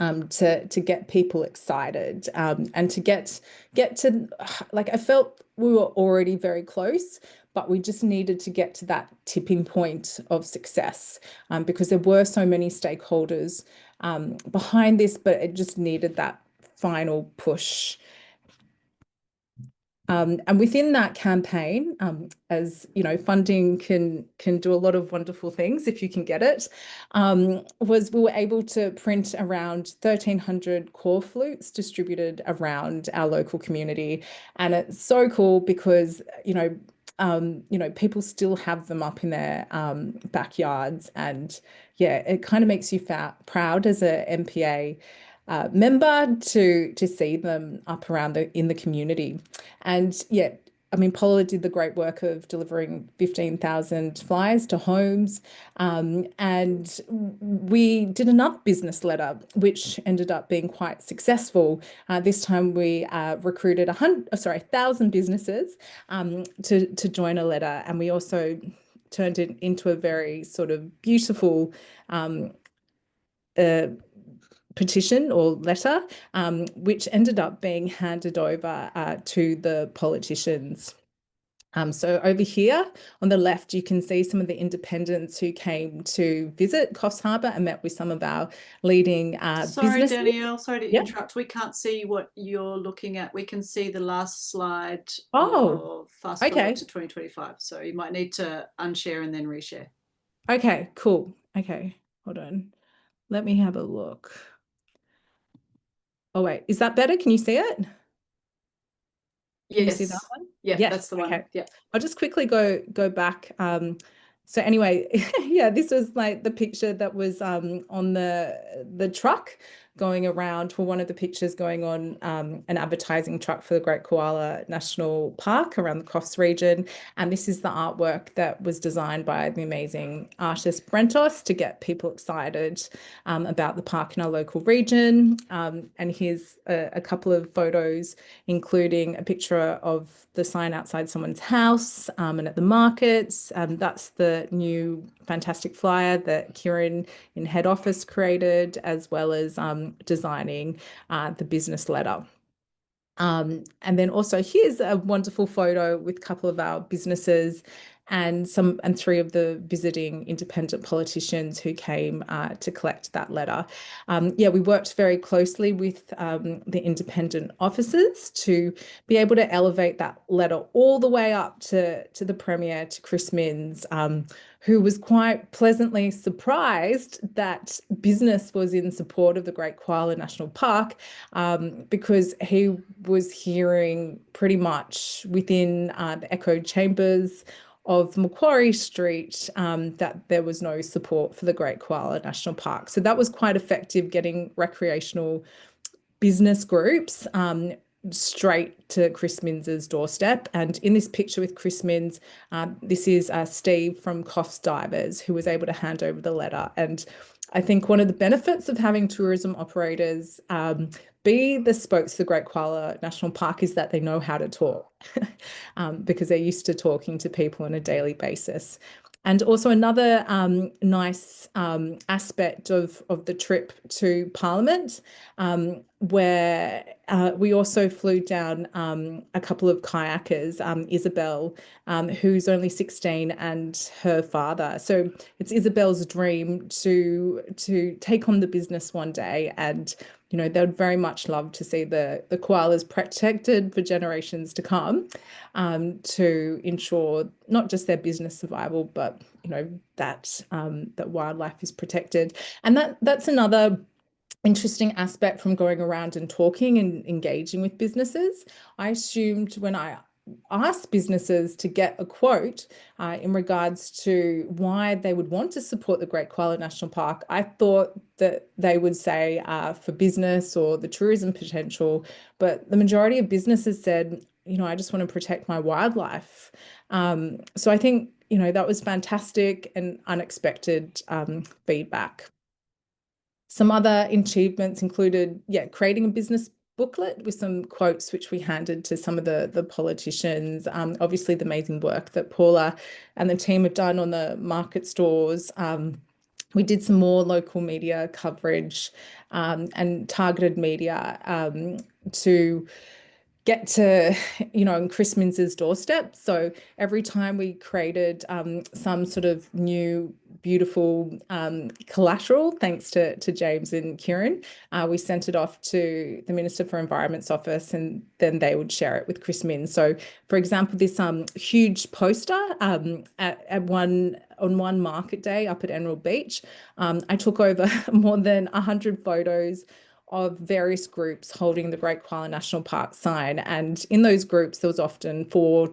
to get people excited and to get to, like, I felt we were already very close, but we just needed to get to that tipping point of success because there were so many stakeholders behind this, but it just needed that final push. And within that campaign, as you know, funding can do a lot of wonderful things if you can get it, was we were able to print around 1,300 core flutes distributed around our local community. And it's so cool because, you know, people still have them up in their backyards. And yeah, it kind of makes you proud as a MPA member to see them up around in the community. And yeah, I mean, Paula did the great work of delivering 15,000 flyers to homes. And we did another business letter, which ended up being quite successful. This time we recruited 1,000 businesses to join a letter. And we also turned it into a very sort of beautiful petition or letter, which ended up being handed over to the politicians. So over here on the left, you can see some of the independents who came to visit Coffs Harbour and met with some of our leading Sorry, businesses. Danielle, sorry to Yeah. interrupt. We can't see what you're looking at. We can see the last slide Oh, of fast okay. forward to 2025. So you might need to unshare and then reshare. Okay, cool. Okay, hold on. Let me have a look. Oh, wait, is that better? Can you see it? Can you see that Yes. one? Yeah, Yes, that's the one. okay. Yeah. I'll just quickly go back. So anyway, yeah, this was like the picture that was on the truck going around, for one of the pictures going on an advertising truck for the Great Koala National Park around the Crofts region. And this is the artwork that was designed by the amazing artist Brentos to get people excited about the park in our local region. And here's a couple of photos, including a picture of the sign outside someone's house and at the markets. That's the new fantastic flyer that Kieran in head office created, as well as designing the business letter. And then also here's a wonderful photo with a couple of our businesses and three of the visiting independent politicians who came to collect that letter. Yeah, we worked very closely with the independent officers to be able to elevate that letter all the way up to the Premier, to Chris Minns, who was quite pleasantly surprised that business was in support of the Great Koala National Park, because he was hearing pretty much within the echo chambers of Macquarie Street that there was no support for the Great Koala National Park. So that was quite effective, getting recreational business groups straight to Chris Minns's doorstep. And in this picture with Chris Minns, this is Steve from Coffs Divers, who was able to hand over the letter. And I think one of the benefits of having tourism operators be the spokes of the Great Koala National Park is that they know how to talk because they're used to talking to people on a daily basis. And also another nice aspect of the trip to Parliament, where we also flew down a couple of kayakers, Isabel, who's only 16, and her father. So it's Isabel's dream to take on the business one day, and they would very much love to see the koalas protected for generations to come, to ensure not just their business survival, but that wildlife is protected. And that's another interesting aspect from going around and talking and engaging with businesses. I assumed when I asked businesses to get a quote in regards to why they would want to support the Great Koala National Park, I thought that they would say for business or the tourism potential, but the majority of businesses said, I just want to protect my wildlife. So I think, that was fantastic and unexpected feedback. Some other achievements included, creating a business booklet with some quotes, which we handed to some of the politicians. Obviously, the amazing work that Paula and the team have done on the market stores. We did some more local media coverage and targeted media to get to, in Chris Minns's doorstep. So every time we created some sort of new, beautiful collateral, thanks to James and Kieran, we sent it off to the Minister for Environment's office, and then they would share it with Chris Minns. So, for example, this huge poster on one market day up at Emerald Beach, I took over more than 100 photos of various groups holding the Great Koala National Park sign. And in those groups, there was often four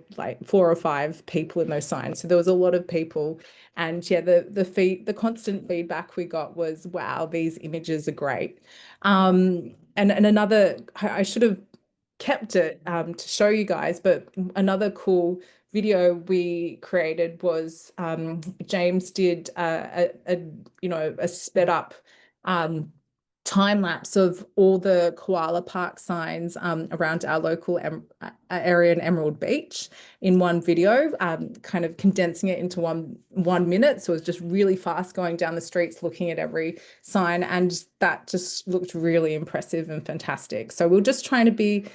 or five people in those signs. So there was a lot of people. And yeah, the constant feedback we got was, wow, these images are great. And another, I should have kept it to show you guys, but another cool video we created was James did a sped up time lapse of all the koala park signs around our local area in Emerald Beach in one video, kind of condensing it into one minute. So it was just really fast going down the streets, looking at every sign, and that just looked really impressive and fantastic. So we're just trying to be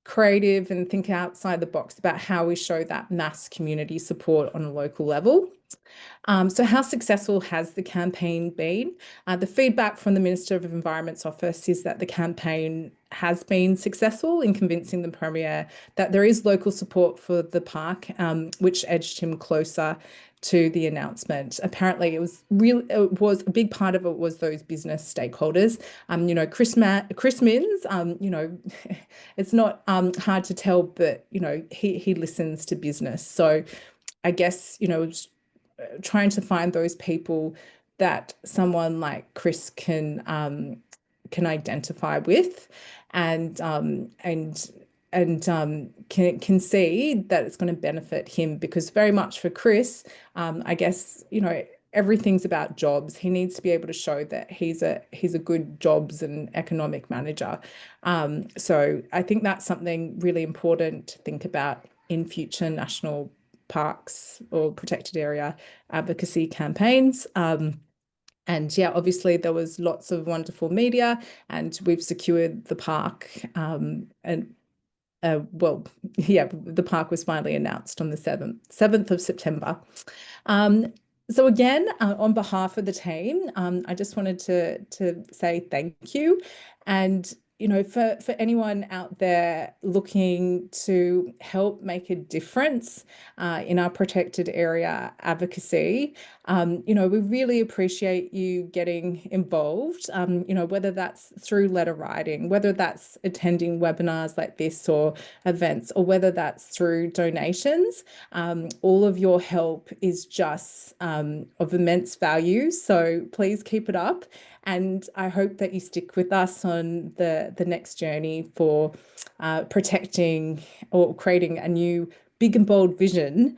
creative and think outside the box about how we show that mass community support on a local level. So how successful has the campaign been? The feedback from the Minister of Environment's office is that the campaign has been successful in convincing the Premier that there is local support for the park, which edged him closer to the announcement. Apparently, it was a big part of it was those business stakeholders. Chris Minns, it's not hard to tell, but he listens to business. So I guess trying to find those people that someone like Chris can identify with, and can see that it's going to benefit him, because very much for Chris, I guess everything's about jobs. He needs to be able to show that he's a good jobs and economic manager. So I think that's something really important to think about in future national parks or protected area advocacy campaigns. And yeah, obviously there was lots of wonderful media, and we've secured the park. The park was finally announced on the 7th of September. So again, on behalf of the team, I just wanted to say thank you. And for anyone out there looking to help make a difference in our protected area advocacy, we really appreciate you getting involved, whether that's through letter writing, whether that's attending webinars like this or events, or whether that's through donations. All of your help is just of immense value. So please keep it up. And I hope that you stick with us on the next journey for protecting or creating a new big and bold vision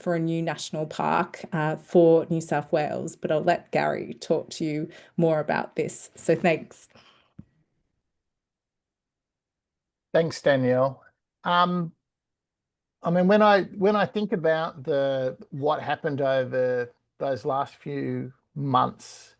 for a new national park for New South Wales. But I'll let Gary talk to you more about this. So thanks. Thanks, Danielle. I mean, when I think about what happened over those last few months,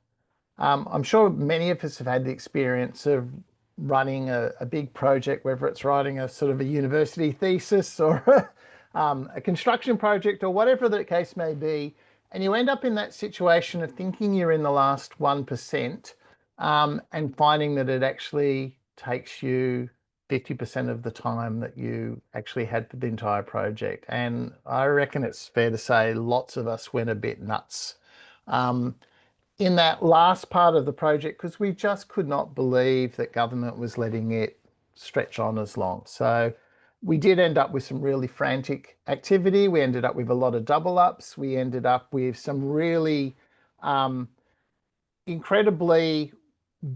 I'm sure many of us have had the experience of running a big project, whether it's writing a sort of a university thesis or a construction project or whatever the case may be, and you end up in that situation of thinking you're in the last 1%, and finding that it actually takes you 50% of the time that you actually had for the entire project. And I reckon it's fair to say lots of us went a bit nuts in that last part of the project, because we just could not believe that government was letting it stretch on as long. So we did end up with some really frantic activity. We ended up with a lot of double ups. We ended up with some really incredibly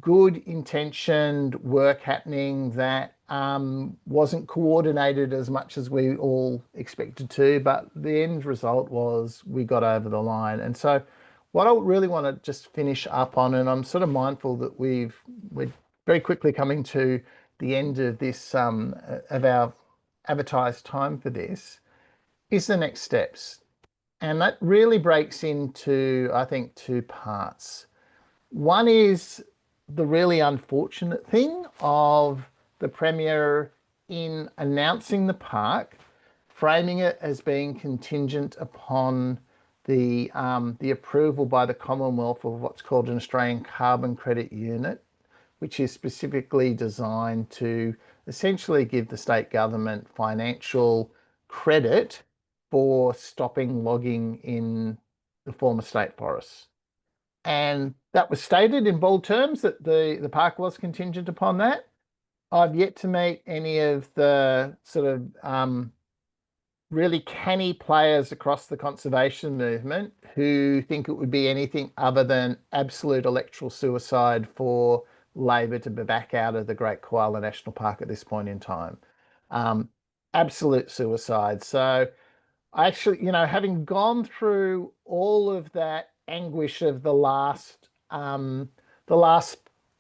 good intentioned work happening that wasn't coordinated as much as we all expected to, but the end result was we got over the line. And so what I really want to just finish up on, and I'm sort of mindful that we're very quickly coming to the end of this of our advertised time for this, is the next steps. And that really breaks into, I think, two parts. One is the really unfortunate thing of the Premier, in announcing the park, framing it as being contingent upon the approval by the Commonwealth of what's called an Australian Carbon Credit Unit, which is specifically designed to essentially give the state government financial credit for stopping logging in the former state forests. And that was stated in bold terms that the park was contingent upon that. I've yet to meet any of the sort of really canny players across the conservation movement who think it would be anything other than absolute electoral suicide for Labor to be back out of the Great Koala National Park at this point in time. Absolute suicide. So actually, having gone through all of that anguish of the last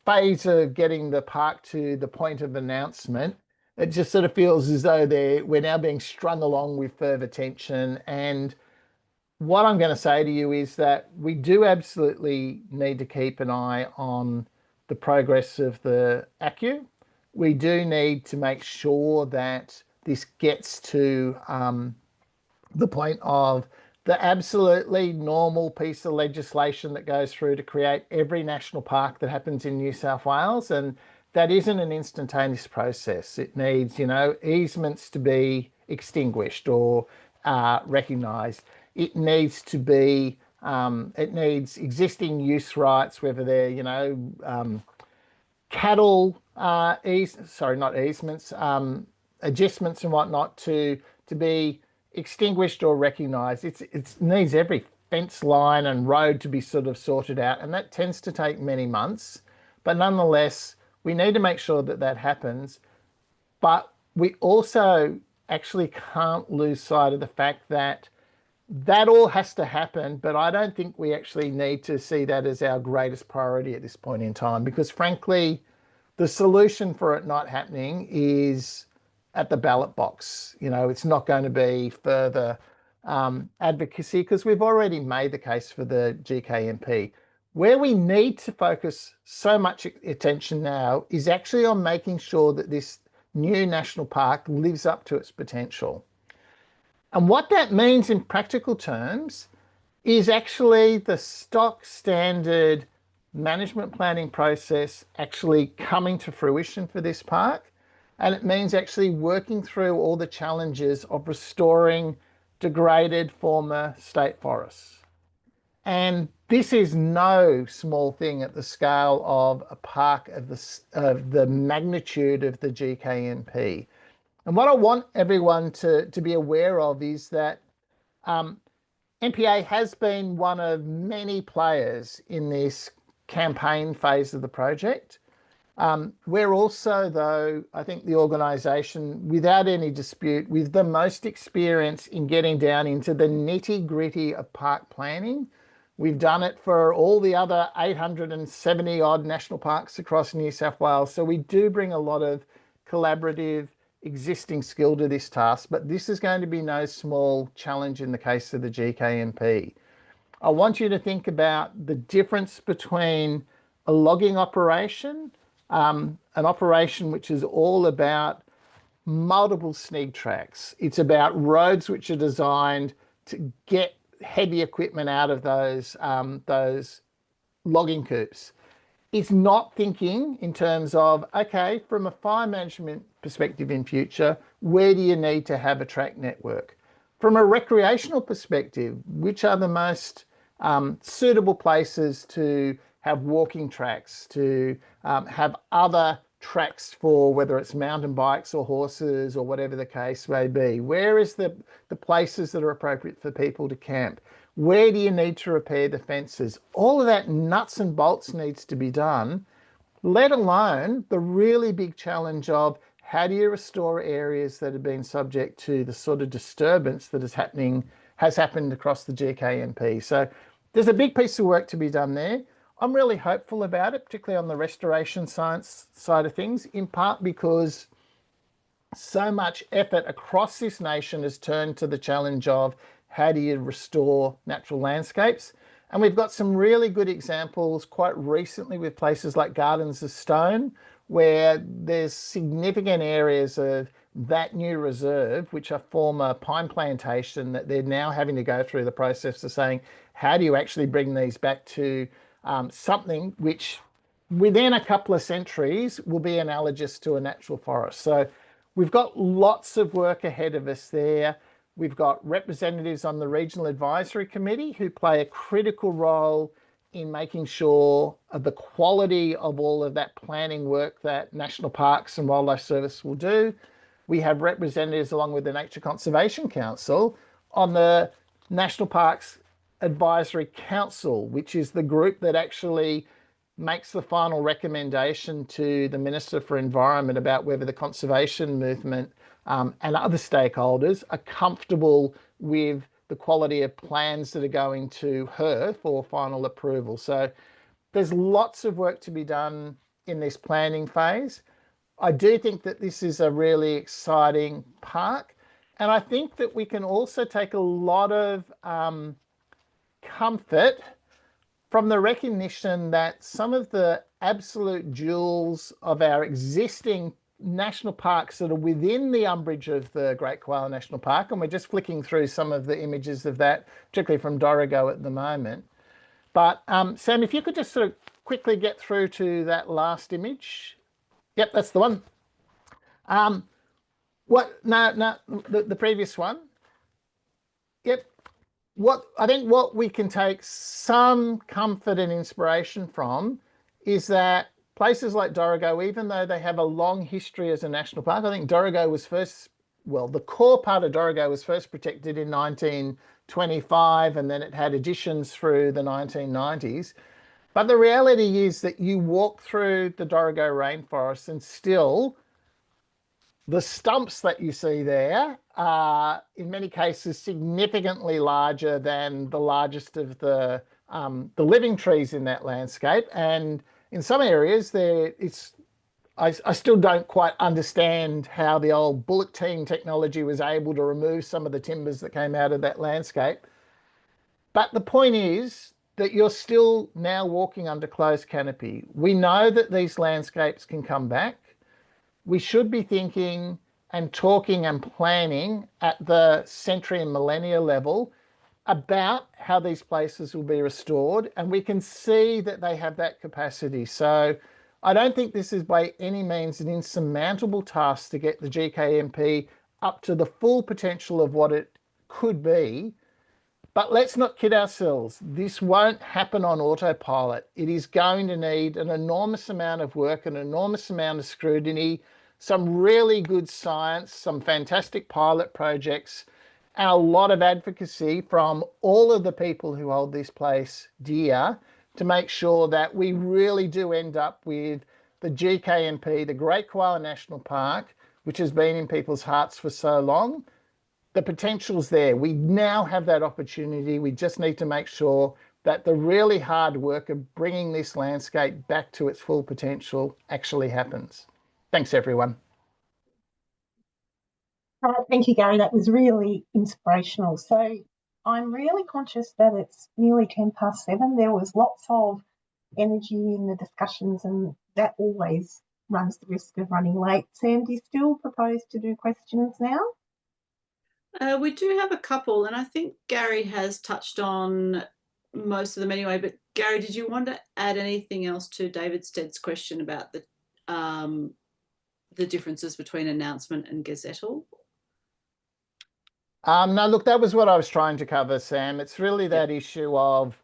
phase of getting the park to the point of announcement, it just sort of feels as though we're now being strung along with further tension. And what I'm going to say to you is that we do absolutely need to keep an eye on the progress of the ACCU. We do need to make sure that this gets to the point of the absolutely normal piece of legislation that goes through to create every national park that happens in New South Wales. And that isn't an instantaneous process. It needs, easements to be extinguished or recognised. It needs to be, it needs existing use rights, whether they're, cattle not easements, adjustments and whatnot to be extinguished or recognised. It needs every fence line and road to be sort of sorted out, and that tends to take many months. But nonetheless, we need to make sure that that happens. But we also actually can't lose sight of the fact that that all has to happen, but I don't think we actually need to see that as our greatest priority at this point in time, because frankly, the solution for it not happening is at the ballot box. It's not going to be further advocacy, because we've already made the case for the GKNP. Where we need to focus so much attention now is actually on making sure that this new national park lives up to its potential. And what that means in practical terms is actually the stock standard management planning process actually coming to fruition for this park. And it means actually working through all the challenges of restoring degraded former state forests. And this is no small thing at the scale of a park of the magnitude of the GKNP. And what I want everyone to be aware of is that NPA has been one of many players in this campaign phase of the project. We're also, though, I think the organisation, without any dispute, with the most experience in getting down into the nitty-gritty of park planning. We've done it for all the other 870 odd national parks across New South Wales. So we do bring a lot of collaborative existing skill to this task, but this is going to be no small challenge in the case of the GKNP. I want you to think about the difference between a logging operation, an operation which is all about multiple SNEG tracks. It's about roads which are designed to get heavy equipment out of those logging coops. It's not thinking in terms of, okay, from a fire management perspective in future, where do you need to have a track network? From a recreational perspective, which are the most suitable places to have walking tracks, to have other tracks for whether it's mountain bikes or horses or whatever the case may be? Where is the places that are appropriate for people to camp? Where do you need to repair the fences? All of that nuts and bolts needs to be done, let alone the really big challenge of how do you restore areas that have been subject to the sort of disturbance that has happened across the GKNP. So there's a big piece of work to be done there. I'm really hopeful about it, particularly on the restoration science side of things, in part because so much effort across this nation has turned to the challenge of how do you restore natural landscapes. And we've got some really good examples quite recently with places like Gardens of Stone, where there's significant areas of that new reserve, which are former pine plantation, that they're now having to go through the process of saying, how do you actually bring these back to something which within a couple of centuries will be analogous to a natural forest. So we've got lots of work ahead of us there. We've got representatives on the Regional Advisory Committee who play a critical role in making sure of the quality of all of that planning work that National Parks and Wildlife Service will do. We have representatives along with the Nature Conservation Council on the National Parks Advisory Council, which is the group that actually makes the final recommendation to the Minister for Environment about whether the conservation movement and other stakeholders are comfortable with the quality of plans that are going to her for final approval. So there's lots of work to be done in this planning phase. I do think that this is a really exciting park. And I think that we can also take a lot of comfort from the recognition that some of the absolute jewels of our existing national parks that are within the umbrage of the Great Koala National Park, and we're just flicking through some of the images of that, particularly from Dorrigo at the moment. But Sam, if you could just sort of quickly get through to that last image. Yep, that's the one. The previous one. Yep. I think what we can take some comfort and inspiration from is that places like Dorrigo, even though they have a long history as a national park, I think Dorrigo was first, well, the core part of Dorrigo was first protected in 1925, and then it had additions through the 1990s. But the reality is that you walk through the Dorrigo rainforest and still the stumps that you see there are, in many cases, significantly larger than the largest of the living trees in that landscape. And in some areas, I still don't quite understand how the old bullock team technology was able to remove some of the timbers that came out of that landscape. But the point is that you're still now walking under closed canopy. We know that these landscapes can come back. We should be thinking and talking and planning at the century and millennia level about how these places will be restored, and we can see that they have that capacity. So I don't think this is by any means an insurmountable task to get the GKNP up to the full potential of what it could be. But let's not kid ourselves. This won't happen on autopilot. It is going to need an enormous amount of work, an enormous amount of scrutiny, some really good science, some fantastic pilot projects, and a lot of advocacy from all of the people who hold this place dear to make sure that we really do end up with the GKNP, the Great Koala National Park, which has been in people's hearts for so long. The potential's there. We now have that opportunity. We just need to make sure that the really hard work of bringing this landscape back to its full potential actually happens. Thanks, everyone. Thank you, Gary. That was really inspirational. So I'm really conscious that it's nearly 7:10. There was lots of energy in the discussions, and that always runs the risk of running late. Sam, do you still propose to do questions now? We do have a couple, and I think Gary has touched on most of them anyway. But Gary, did you want to add anything else to David Stead's question about the differences between announcement and gazettal? No, look, that was what I was trying to cover, Sam. It's really that issue of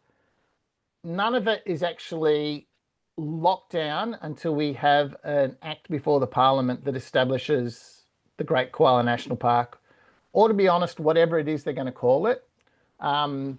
none of it is actually locked down until we have an act before the Parliament that establishes the Great Koala National Park, or to be honest, whatever it is they're going to call it. My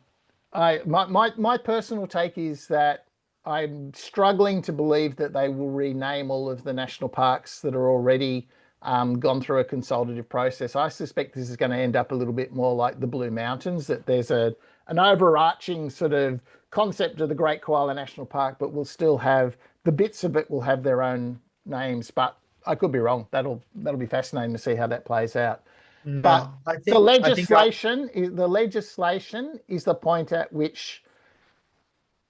personal take is that I'm struggling to believe that they will rename all of the national parks that are already gone through a consultative process. I suspect this is going to end up a little bit more like the Blue Mountains, that there's an overarching sort of concept of the Great Koala National Park, but we'll still have the bits of it will have their own names. But I could be wrong. That'll be fascinating to see how that plays out. No, But I think the legislation is the point at which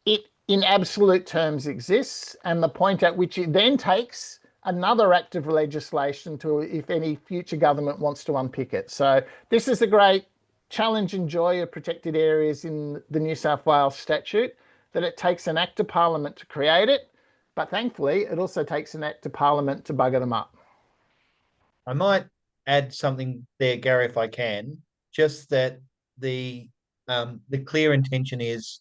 it in absolute terms exists, and the point at which it then takes another act of legislation to, if any future government wants to unpick it. So this is the great challenge and joy of protected areas in the New South Wales statute, that it takes an act of Parliament to create it, but thankfully it also takes an act of Parliament to bugger them up. I might add something there, Gary, if I can. Just that the clear intention is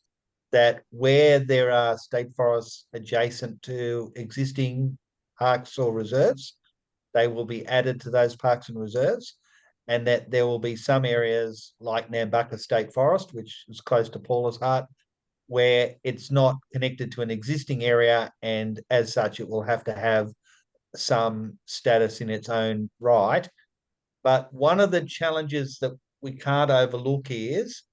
that where there are state forests adjacent to existing parks or reserves, they will be added to those parks and reserves, and that there will be some areas like Nambucca State Forest, which is close to Paula's heart, where it's not connected to an existing area, and as such, it will have to have some status in its own right. But one of the challenges that we can't overlook is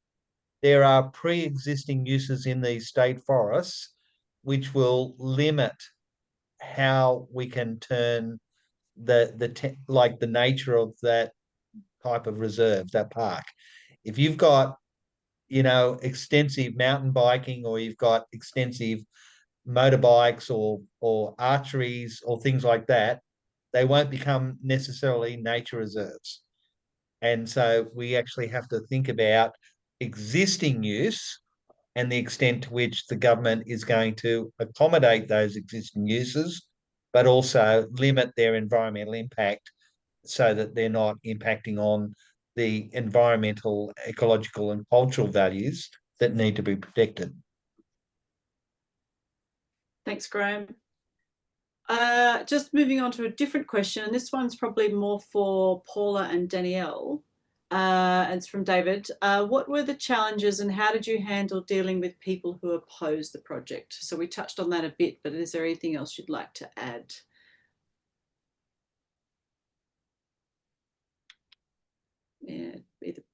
there are pre-existing uses in these state forests which will limit how we can turn the nature of that type of reserve, that park. If you've got, extensive mountain biking, or you've got extensive motorbikes or archeries or things like that, they won't become necessarily nature reserves. And so we actually have to think about existing use and the extent to which the government is going to accommodate those existing uses, but also limit their environmental impact so that they're not impacting on the environmental, ecological, and cultural values that need to be protected. Thanks, Graham. Just moving on to a different question, and this one's probably more for Paula and Danielle. And it's from David. What were the challenges and how did you handle dealing with people who oppose the project? So we touched on that a bit, but is there anything else you'd like to add?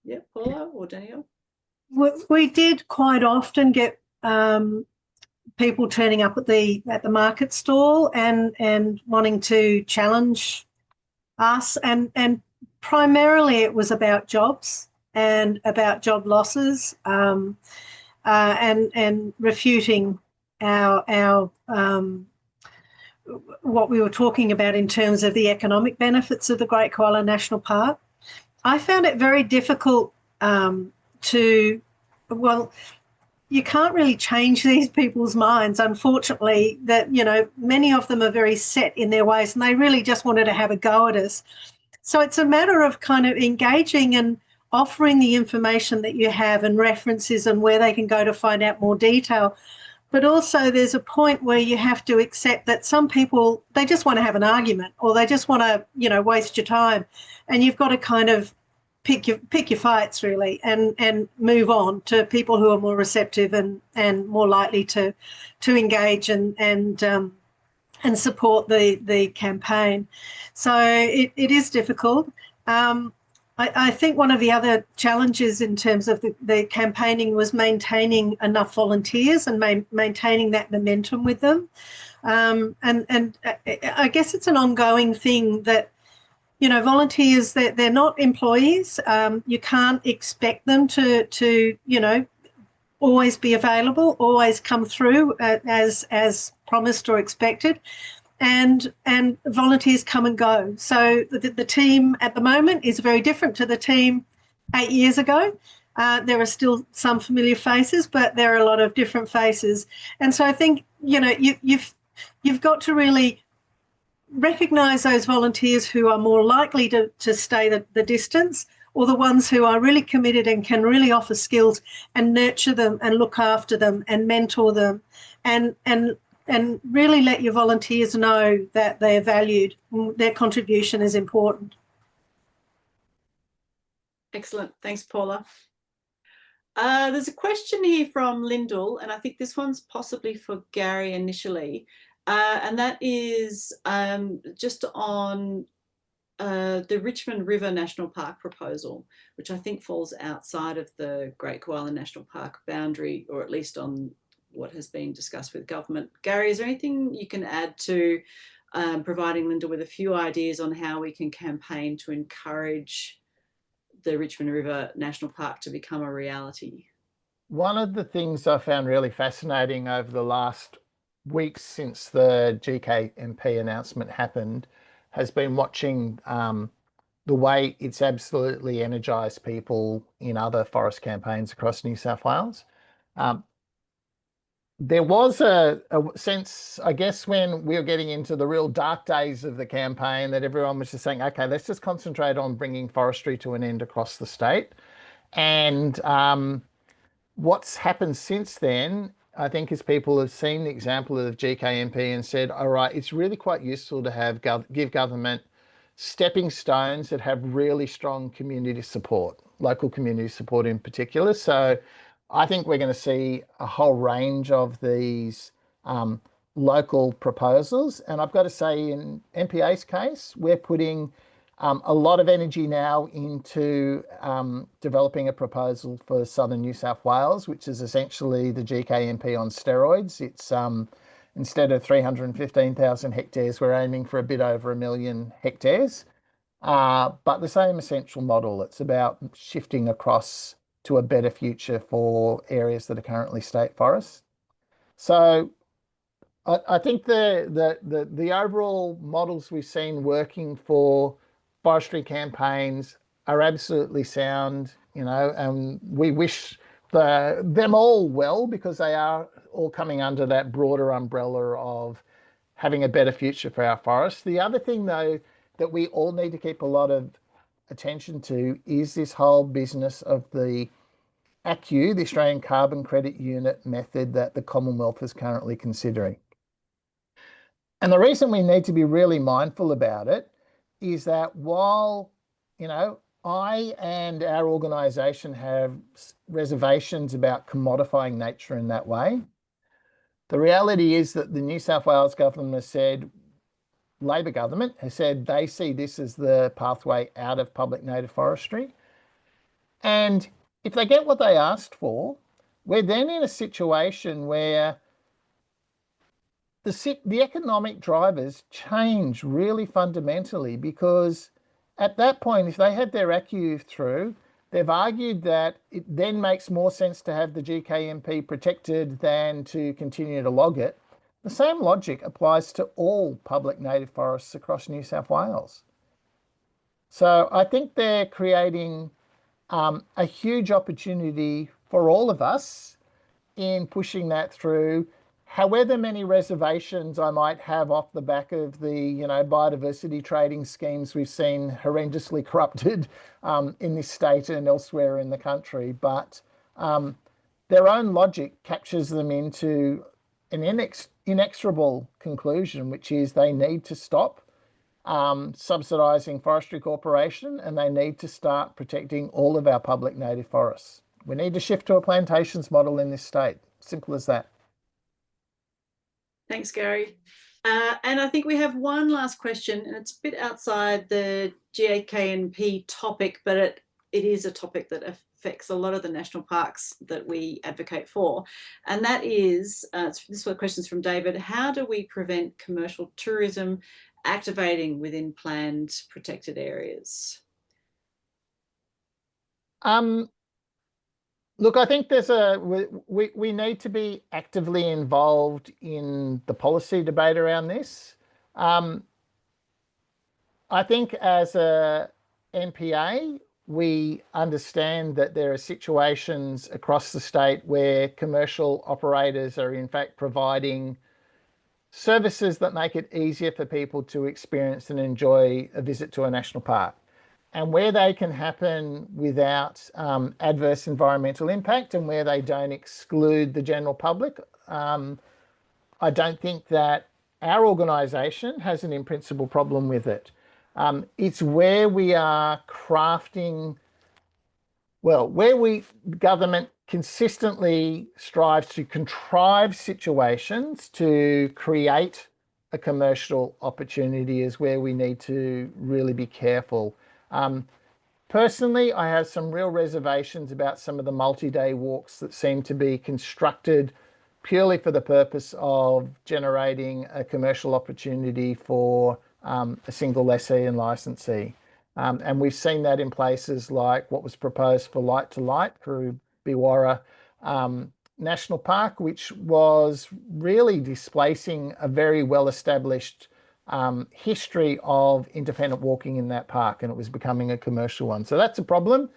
Yeah, Paula or Danielle? We did quite often get people turning up at the market stall and wanting to challenge us, and primarily it was about jobs and about job losses, and refuting our what we were talking about in terms of the economic benefits of the Great Koala National Park. I found it very difficult you can't really change these people's minds, unfortunately, that, you know, many of them are very set in their ways and they really just wanted to have a go at us. So it's a matter of kind of engaging and offering the information that you have and references and where they can go to find out more detail. But also there's a point where you have to accept that some people, they just want to have an argument or they just want to, you know, waste your time. And you've got to kind of pick your fights really and move on to people who are more receptive and more likely to engage and support the campaign. So it is difficult. I think one of the other challenges in terms of the campaigning was maintaining enough volunteers and maintaining that momentum with them. And I guess it's an ongoing thing that, you know, volunteers, they're not employees. You can't expect them to you know, always be available, always come through as promised or expected. And volunteers come and go. So the team at the moment is very different to the team 8 years ago. There are still some familiar faces, but there are a lot of different faces. And so I think, you know, you've got to really recognise those volunteers who are more likely to stay the distance, or the ones who are really committed and can really offer skills and nurture them and look after them and mentor them and really let your volunteers know that they're valued, their contribution is important. Excellent. Thanks, Paula. There's a question here from Lyndall, and I think this one's possibly for Gary initially, and that is just on the Richmond River National Park proposal, which I think falls outside of the Great Koala National Park boundary, or at least on what has been discussed with government. Gary, is there anything you can add to providing Linda with a few ideas on how we can campaign to encourage the Richmond River National Park to become a reality? One of the things I found really fascinating over the last weeks since the GKMP announcement happened has been watching the way it's absolutely energised people in other forest campaigns across New South Wales. There was a sense, I guess, when we were getting into the real dark days of the campaign, that everyone was just saying, okay, let's just concentrate on bringing forestry to an end across the state. And what's happened since then, I think, is people have seen the example of GKMP and said, all right, it's really quite useful to give government stepping stones that have really strong community support, local community support in particular. So I think we're going to see a whole range of these local proposals. And I've got to say, in NPA's case, we're putting a lot of energy now into developing a proposal for Southern New South Wales, which is essentially the GKMP on steroids. It's instead of 315,000 hectares, we're aiming for a bit over 1 million hectares. But the same essential model. It's about shifting across to a better future for areas that are currently state forests. So I think the overall models we've seen working for forestry campaigns are absolutely sound, and we wish them all well, because they are all coming under that broader umbrella of having a better future for our forests. The other thing, though, that we all need to keep a lot of attention to is this whole business of the ACU, the Australian Carbon Credit Unit method that the Commonwealth is currently considering. And the reason we need to be really mindful about it is that while, I and our organisation have reservations about commodifying nature in that way, the reality is that the New South Wales government has said, Labor government has said they see this as the pathway out of public native forestry. And if they get what they asked for, we're then in a situation where the economic drivers change really fundamentally, because at that point, if they had their ACU through, they've argued that it then makes more sense to have the GKNP protected than to continue to log it. The same logic applies to all public native forests across New South Wales. So I think they're creating a huge opportunity for all of us in pushing that through. However many reservations I might have off the back of the biodiversity trading schemes we've seen horrendously corrupted in this state and elsewhere in the country, but their own logic captures them into an inexorable conclusion, which is they need to stop subsidising forestry corporation, and they need to start protecting all of our public native forests. We need to shift to a plantations model in this state. Simple as that. Thanks, Gary. And I think we have one last question, and it's a bit outside the GKNP topic, but it is a topic that affects a lot of the national parks that we advocate for. And that is, this question is from David: how do we prevent commercial tourism activating within planned protected areas? Look, I think we need to be actively involved in the policy debate around this. I think as a NPA, we understand that there are situations across the state where commercial operators are in fact providing services that make it easier for people to experience and enjoy a visit to a national park. And where they can happen without adverse environmental impact, and where they don't exclude the general public, I don't think that our organisation has an in-principle problem with it. It's where we are crafting, government consistently strives to contrive situations to create a commercial opportunity, is where we need to really be careful. Personally, I have some real reservations about some of the multi-day walks that seem to be constructed purely for the purpose of generating a commercial opportunity for a single lessee and licensee. And we've seen that in places like what was proposed for Light to Light through Biwarra National Park, which was really displacing a very well-established history of independent walking in that park, and it was becoming a commercial one. So that's a problem,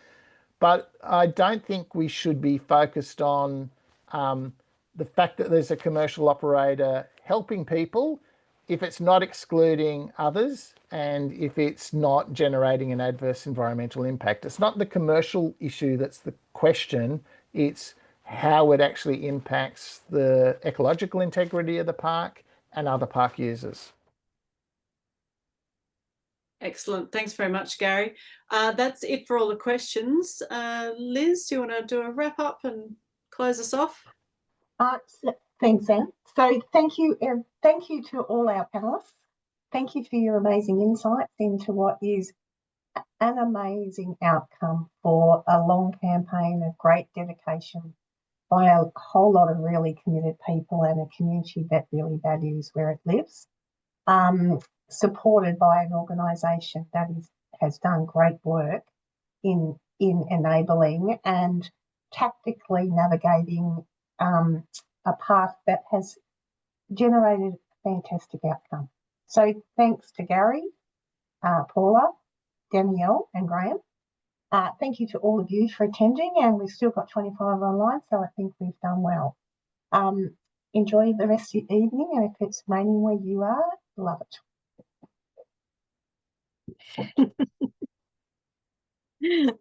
but I don't think we should be focused on the fact that there's a commercial operator helping people if it's not excluding others and if it's not generating an adverse environmental impact. It's not the commercial issue that's the question, it's how it actually impacts the ecological integrity of the park and other park users. Excellent. Thanks very much, Gary. That's it for all the questions. Liz, do you want to do a wrap up and close us off? Thanks, Anne. So thank you to all our panelists. Thank you for your amazing insights into what is an amazing outcome for a long campaign of great dedication by a whole lot of really committed people and a community that really values where it lives, supported by an organisation that has done great work in enabling and tactically navigating a path that has generated a fantastic outcome. So thanks to Gary, Paula, Danielle and Graham. Thank you to all of you for attending, and we've still got 25 online, so I think we've done well. Enjoy the rest of your evening, and if it's raining where you are, love it.